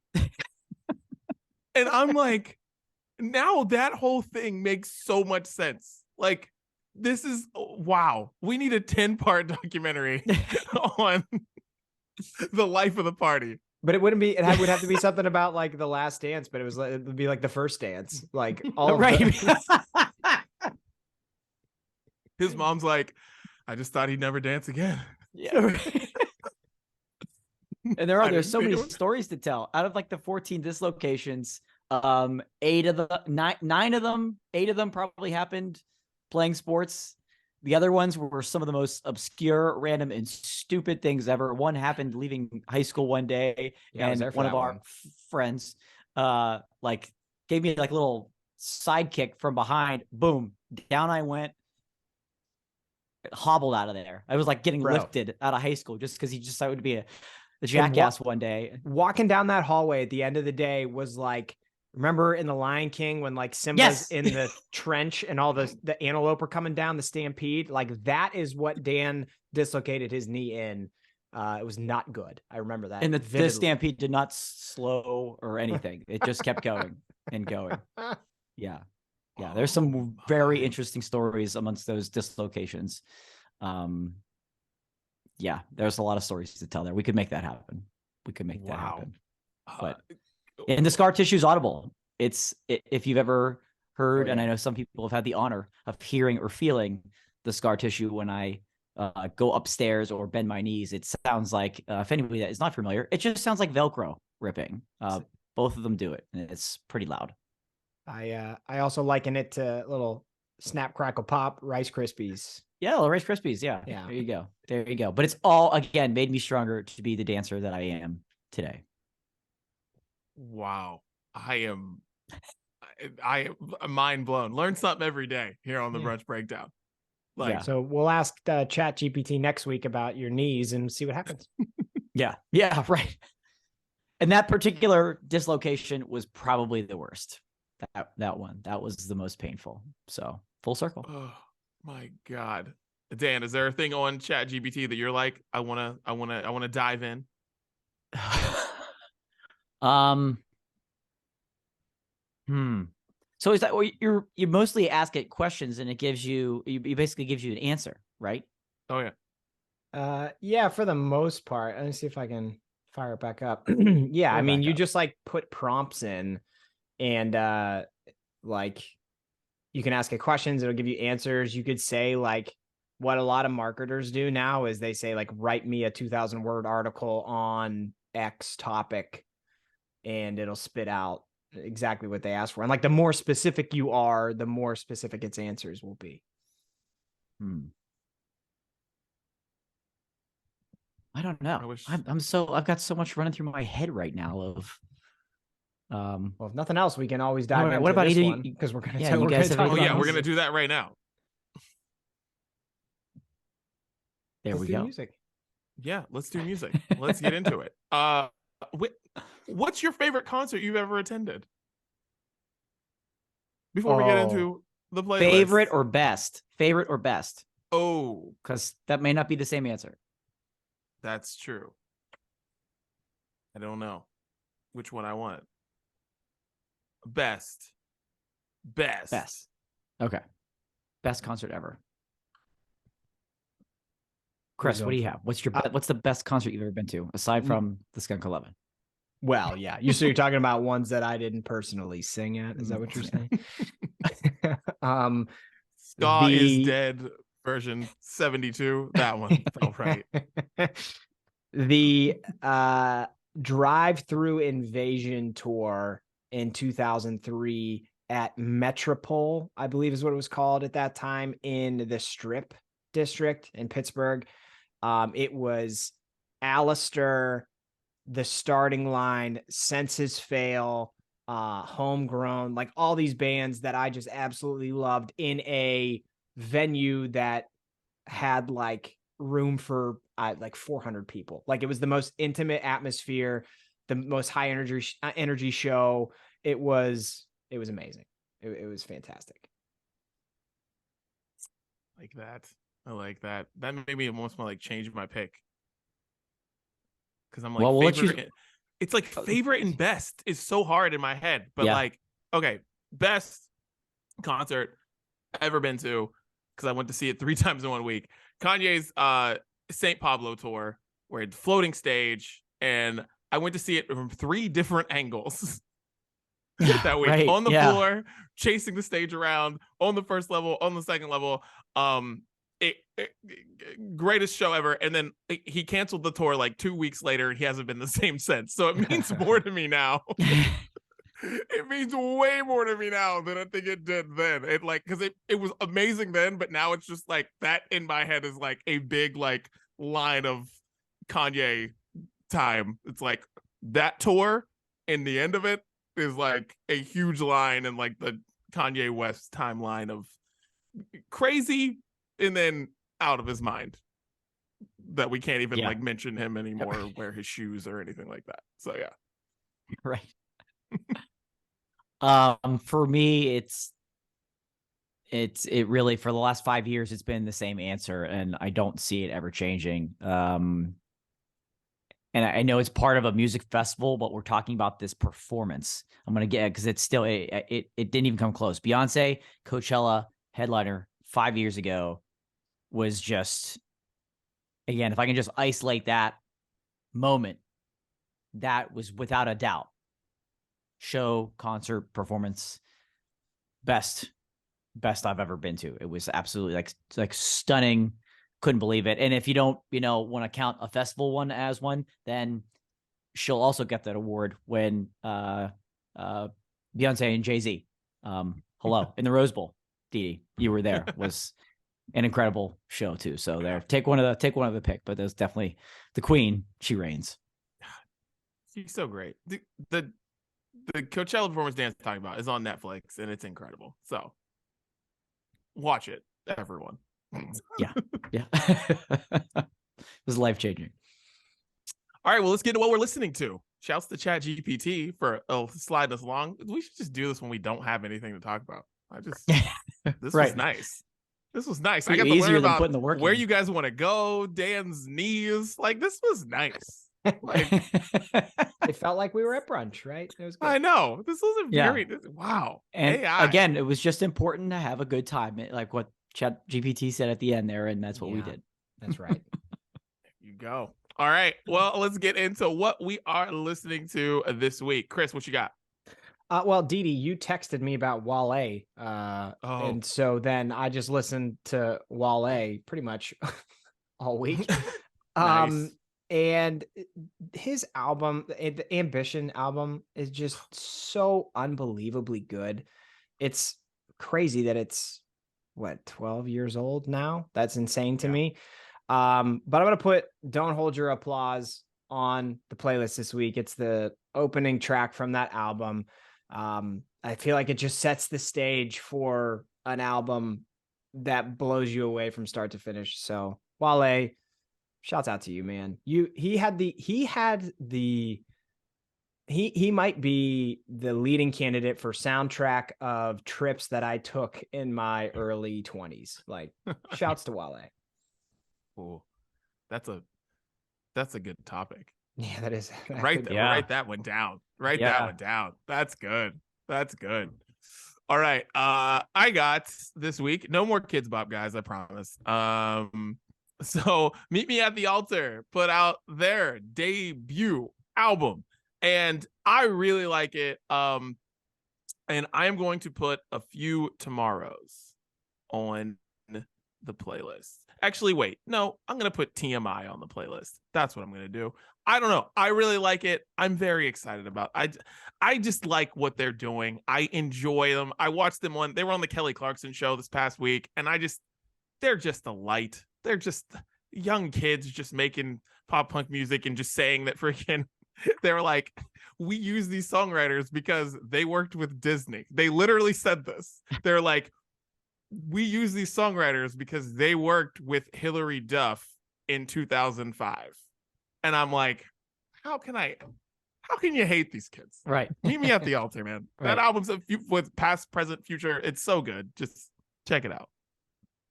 And I'm like, now that whole thing makes so much sense. Like, this is, wow. We need a 10-part documentary on the life of the party. But it wouldn't be. It would have to be something about like The Last Dance. But it would be like The First Dance. Like all right. His mom's like, I just thought he'd never dance again. Yeah. And there's so many stories to tell. Out of like the 14 dislocations, 8 of them probably happened playing sports. The other ones were some of the most obscure, random, and stupid things ever. One happened leaving high school one day, and one of our friends like gave me like a little sidekick from behind. Boom, down I went. hobbled out of there. I was like getting Bro. lifted out of high school just because he just decided to be a jackass one day. Walking down that hallway at the end of the day was like, remember in The Lion King when like Simba's Yes. in the trench and all the antelope are coming down the stampede? Like that is what Dan dislocated his knee in. It was not good. I remember that. And the vividly. stampede did not slow or anything. It just kept going and going. Yeah. Yeah. There's some very interesting stories amongst those dislocations. Yeah, there's a lot of stories to tell there. We could make that happen. We could make that happen. But and the scar tissue is audible. If you've ever heard, and I know some people have had the honor of hearing or feeling the scar tissue when I go upstairs or bend my knees, it sounds like, if anybody that is not familiar, it just sounds like Velcro ripping. Both of them do it, and it's pretty loud. I also liken it to little snap, crackle, pop Rice Krispies. Yeah, little Rice Krispies. Yeah. There you go. There you go. But it's all, again, made me stronger to be the dancer that I am today. Wow. I am mind blown. Learn something every day here on the Brunch Breakdown. So we'll ask ChatGPT next week about your knees and see what happens. Yeah, right. And that particular dislocation was probably the worst. That one. That was the most painful. So full circle. Oh my God. Dan, is there a thing on ChatGPT that you're like, I wanna dive in? So is that what you mostly ask it questions and it gives you basically gives you an answer, right? Oh yeah. Yeah, for the most part. Let me see if I can fire it back up. Yeah, I mean, you just like put prompts in and like you can ask it questions, it'll give you answers. You could say like what a lot of marketers do now is they say like, write me a 2,000 word article on X topic, and it'll spit out exactly what they asked for. And like the more specific you are, the more specific its answers will be. I don't know. I've got so much running through my head right now of well, if nothing else, we can always dive into what about this either one because we're gonna you guys have we're gonna do that right now. There we go. Music. Yeah, let's do music. Let's get into it. What's your favorite concert you've ever attended? Before we get into the playlist. Favorite or best? Favorite or best? Oh, because that may not be the same answer. That's true. I don't know which one I want. Best. Okay. Best concert ever. Chris, what do you have? What's the best concert you've ever been to aside from the Skunk 11? Well, yeah. You're talking about ones that I didn't personally sing at. Is that what you're saying? Ska is Dead version 72. That one felt right. The Drive-Through Invasion tour in 2003 at Metropole, I believe is what it was called at that time, in the Strip District in Pittsburgh. It was Alistair, The Starting Line, Senses Fail, Homegrown, like all these bands that I just absolutely loved in a venue that had like room for like 400 people. Like it was the most intimate atmosphere, the most high energy show. It was amazing. It was fantastic. Like that. I like that. That made me almost want to like change my pick. Because I'm like, it's like favorite and best is so hard in my head. But like, okay, best concert ever been to, because I went to see it 3 times in 1 week. Kanye's St. Pablo tour, where it's floating stage, and I went to see it from 3 different angles that week. Right, on the floor, chasing the stage around, on the first level, on the second level. Greatest show ever. And then he canceled the tour like 2 weeks later, and he hasn't been the same since. So it means more to me now. It means way more to me now than I think it did then. It like, because it was amazing then, but now it's just like that in my head is like a big like line of Kanye time. It's like that tour and the end of it is like a huge line in like the Kanye West timeline of crazy and then out of his mind that we can't even Yeah. like mention him anymore, wear his shoes or anything like that. So yeah. Right. For me, it really, for the last 5 years, it's been the same answer, and I don't see it ever changing. And I know it's part of a music festival, but we're talking about this performance. I'm gonna get, because it's still it didn't even come close. Beyonce Coachella headliner 5 years ago was just, again, if I can just isolate that moment, that was without a doubt show, concert, performance, best I've ever been to. It was absolutely like stunning. Couldn't believe it. And if you don't, want to count a festival one as one, then she'll also get that award when Beyonce and Jay-Z, hello, in the Rose Bowl. Dee, you were there. Was an incredible show too. So there, take one of the pick, but there's definitely the queen. She reigns. She's so great. The Coachella performance dance I'm talking about is on Netflix, and it's incredible. So watch it, everyone. Yeah. It was life-changing. All right, well, let's get to what we're listening to. Shouts to ChatGPT for sliding us along. We should just do this when we don't have anything to talk about. This Right. was nice. This was nice. Pretty I got to easier learn than about putting the work where in. you guys want to go, Dan's knees. Like, this was nice. Like, It felt like we were at brunch, right? It was good. I know. This was a Yeah. very, wow. And AI. again, it was just important to have a good time, like what ChatGPT said at the end there, and that's what we did. That's right. There you go. All right. Well, let's get into what we are listening to this week. Chris, what you got? Well, Dee, you texted me about Wale, and so then I just listened to Wale pretty much all week. Nice. And his album, the Ambition album, is just so unbelievably good. It's crazy that it's 12 years old now. That's insane to me. But I'm gonna put "Don't Hold Your Applause" on the playlist this week. It's the opening track from that album. I feel like it just sets the stage for an album that blows you away from start to finish. So Wale, shouts out to you, man. He might be the leading candidate for soundtrack of trips that I took in my early 20s. Like, shouts to Wale. Cool. That's a good topic. Yeah, that is. Write that one down. Write that one down. That's good. That's good. All right. I got this week, no more Kids Bop, guys, I promise. So Meet Me at the Altar put out their debut album, and I really like it. And I am going to put A Few Tomorrows on the playlist. Actually, wait, no, I'm going to put TMI on the playlist. That's what I'm going to do. I don't know. I really like it. I'm very excited about it. I just like what they're doing. I enjoy them. I watched them they were on the Kelly Clarkson show this past week, and they're just a light. They're just young kids just making pop punk music and just saying that freaking, they're like, we use these songwriters because they worked with Disney. They literally said this. They're like, we use these songwriters because they worked with Hilary Duff in 2005. And I'm like, how can you hate these kids? Right. Meet Me at the Altar, man. Right. That album's with past, present, future. It's so good. Just check it out.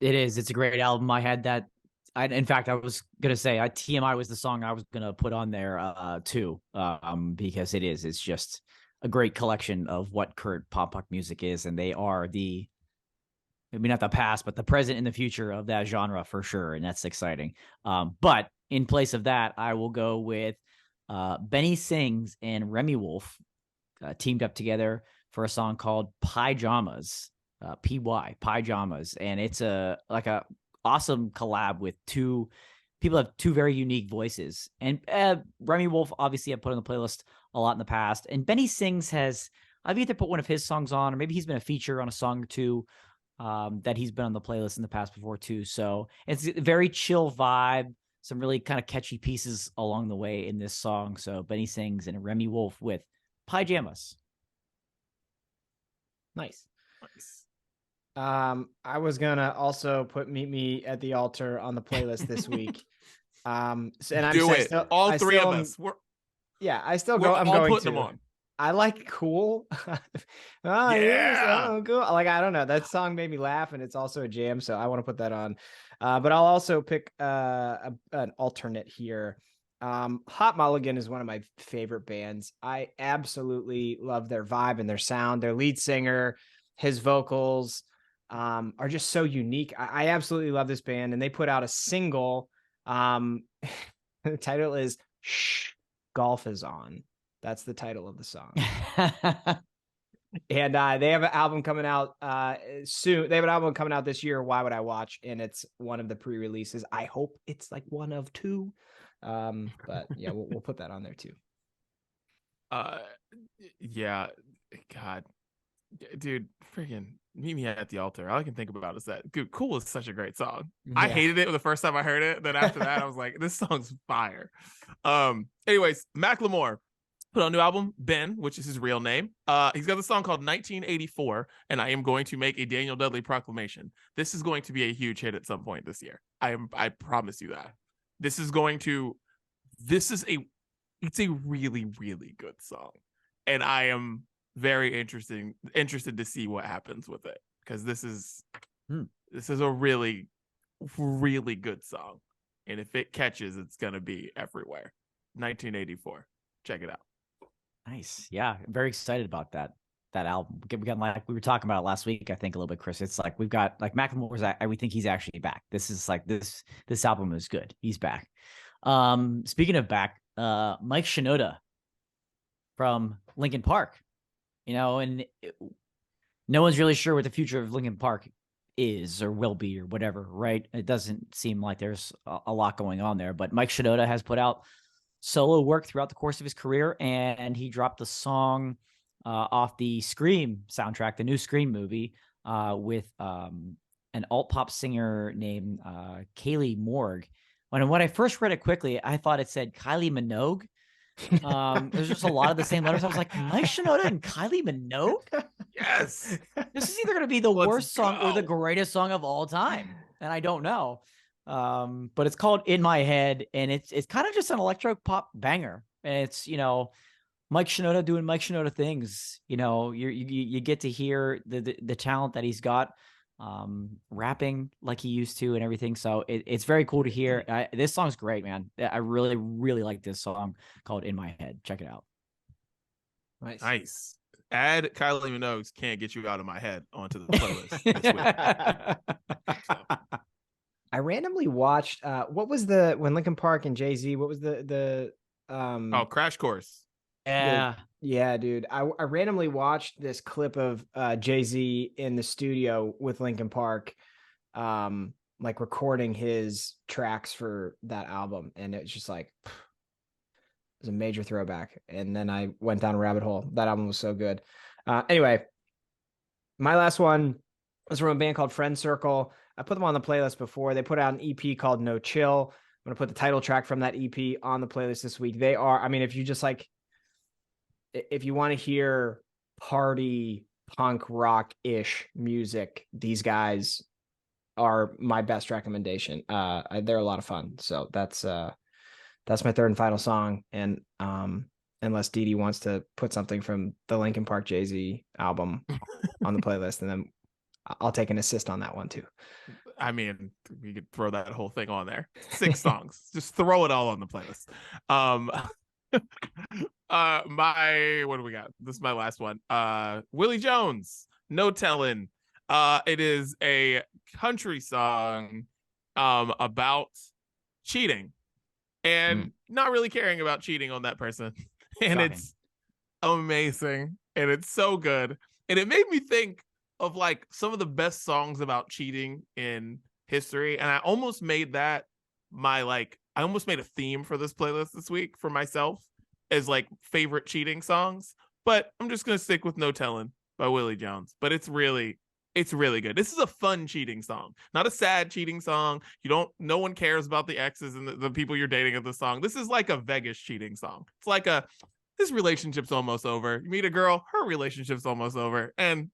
It is. It's a great album. I had that. In fact, I was gonna say TMI was the song I was gonna put on there too, because it's just a great collection of what current pop punk music is, and they are maybe not the past, but the present and the future of that genre for sure, and that's exciting. But in place of that, I will go with Benny Sings and Remy Wolf teamed up together for a song called Pyjamas. Pyjamas, and it's a awesome collab with two people have two very unique voices. And Remy Wolf, obviously, I've put on the playlist a lot in the past, and Benny Sings I've either put one of his songs on, or maybe he's been a feature on a song or two that he's been on the playlist in the past before too. So it's a very chill vibe, some really kind of catchy pieces along the way in this song. So Benny Sings and Remy Wolf with Pyjamas. Nice. I was gonna also put "Meet Me at the Altar" on the playlist this week. And Do it. All I three still of am, us. yeah, I still We're go. I'm all going putting them to. on. I like "Cool." Oh, yes, Yeah. oh, cool. Like, I don't know. That song made me laugh, and it's also a jam, so I want to put that on. But I'll also pick an alternate here. Hot Mulligan is one of my favorite bands. I absolutely love their vibe and their sound. Their lead singer, his vocals, are just so unique. I absolutely love this band, and they put out a single. The title is "Shh, Golf Is On." That's the title of the song. And they have an album coming out soon. They have an album coming out this year, Why Would I Watch? And it's one of the pre-releases. I hope it's like one of two. But yeah, we'll put that on there too. Yeah. God. Dude, freaking Meet Me at the Altar. All I can think about is that. Dude, Cool is such a great song. I Yeah. hated it the first time I heard it. Then after that, I was like, this song's fire. Anyways, Macklemore put out a new album, Ben, which is his real name. He's got a song called 1984, and I am going to make a Daniel Dudley proclamation. This is going to be a huge hit at some point this year. I promise you that. It's a really, really good song. And I am very interested to see what happens with it. Because this is a really, really good song. And if it catches, it's gonna be everywhere. 1984. Check it out. Nice. Yeah. I'm very excited about that album. We got, like we were talking about it last week, I think, a little bit, Chris. It's like we've got like Macklemore's, we think he's actually back. This is like this album is good. He's back. Speaking of back, Mike Shinoda from Linkin Park, and no one's really sure what the future of Linkin Park is or will be or whatever, right? It doesn't seem like there's a lot going on there, but Mike Shinoda has put out solo work throughout the course of his career, and he dropped the song off the Scream soundtrack, the new Scream movie, with an alt pop singer named Kaylee Morgue. When I first read it quickly, I thought it said Kylie Minogue. There's just a lot of the same letters. I was like, Mike Shinoda and Kylie Minogue? Yes. This is either going to be the worst song or the go. greatest song of all time, and I don't know. But it's called In My Head, and it's kind of just an electro pop banger. And it's, Mike Shinoda doing Mike Shinoda things. You get to hear the talent that he's got, rapping like he used to and everything. So it's very cool to hear. This song's great, man. I really, really like this song called In My Head. Check it out. Nice. Add Kylie Minogue's Can't Get You Out of My Head onto the playlist this week. I randomly watched what was when Linkin Park and Jay-Z, what was the Crash Course. Yeah. Yeah, dude. I randomly watched this clip of Jay-Z in the studio with Linkin Park, like recording his tracks for that album, and it's just like it was a major throwback. And then I went down a rabbit hole. That album was so good. Anyway, my last one was from a band called Friend Circle. I put them on the playlist before. They put out an EP called No Chill. I'm gonna put the title track from that EP on the playlist this week. They are, I mean, if you want to hear party punk rock-ish music, these guys are my best recommendation. They're a lot of fun. So that's my third and final song. And unless Dee Dee wants to put something from the Linkin Park Jay-Z album on the playlist, and then I'll take an assist on that one too. I mean, we could throw that whole thing on there. 6 songs. Just throw it all on the playlist. What do we got? This is my last one. Willie Jones, No Tellin'. It is a country song about cheating and not really caring about cheating on that person. And Shocking. It's amazing, and it's so good. And it made me think of like some of the best songs about cheating in history, and I almost made that I almost made a theme for this playlist this week for myself as like favorite cheating songs, but I'm just gonna stick with No Tellin' by Willie Jones. But it's really good. This is a fun cheating song, not a sad cheating song. No one cares about the exes and the people you're dating of the song. This is like a Vegas cheating song. It's like this relationship's almost over. You meet a girl, her relationship's almost over, and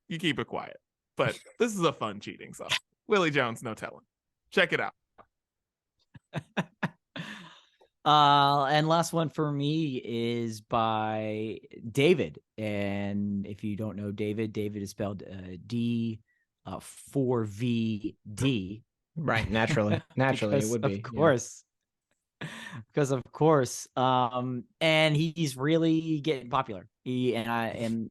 you keep it quiet. But this is a fun cheating song. Willie Jones, No Telling. Check it out. And last one for me is by David. And if you don't know David is spelled D 4VD. Right. Naturally it would be. Of course. Because of course. And he's really getting popular. I've been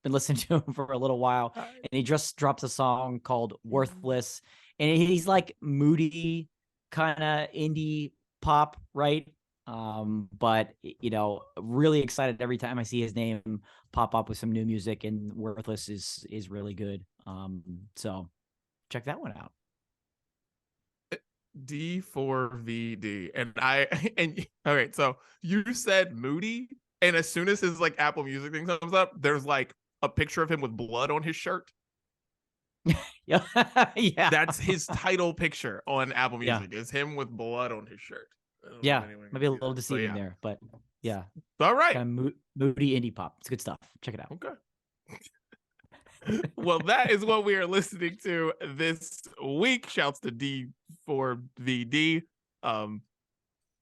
listening to him for a little while, and he just drops a song called Worthless. And he's like moody, kind of indie pop, right? But really excited every time I see his name pop up with some new music, and Worthless is really good. So check that one out. D4VD. And all right, so you said moody, and as soon as his like Apple Music thing comes up, there's like a picture of him with blood on his shirt. Yeah. Yeah. That's his title picture on Apple Yeah. Music, is him with blood on his shirt. Yeah, maybe a little deceiving yeah. there, but yeah. All right. Kind of moody indie pop. It's good stuff. Check it out. Okay. Well, that is what we are listening to this week. Shouts to D4VD.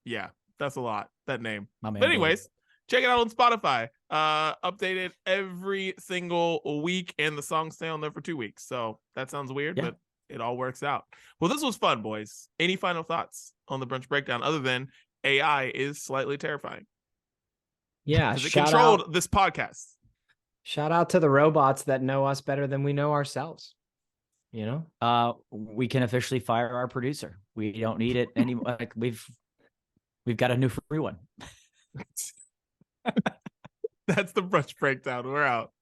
Yeah, that's a lot, that name. My man, But anyways, check it out on Spotify. Updated every single week, and the songs stay on there for 2 weeks. So that sounds weird, but it all works out. Well, this was fun, boys. Any final thoughts on the brunch breakdown other than AI is slightly terrifying? Yeah, Because it controlled this podcast. Shout out to the robots that know us better than we know ourselves. We can officially fire our producer. We don't need it anymore. Like we've got a new free one. That's the brunch breakdown. We're out.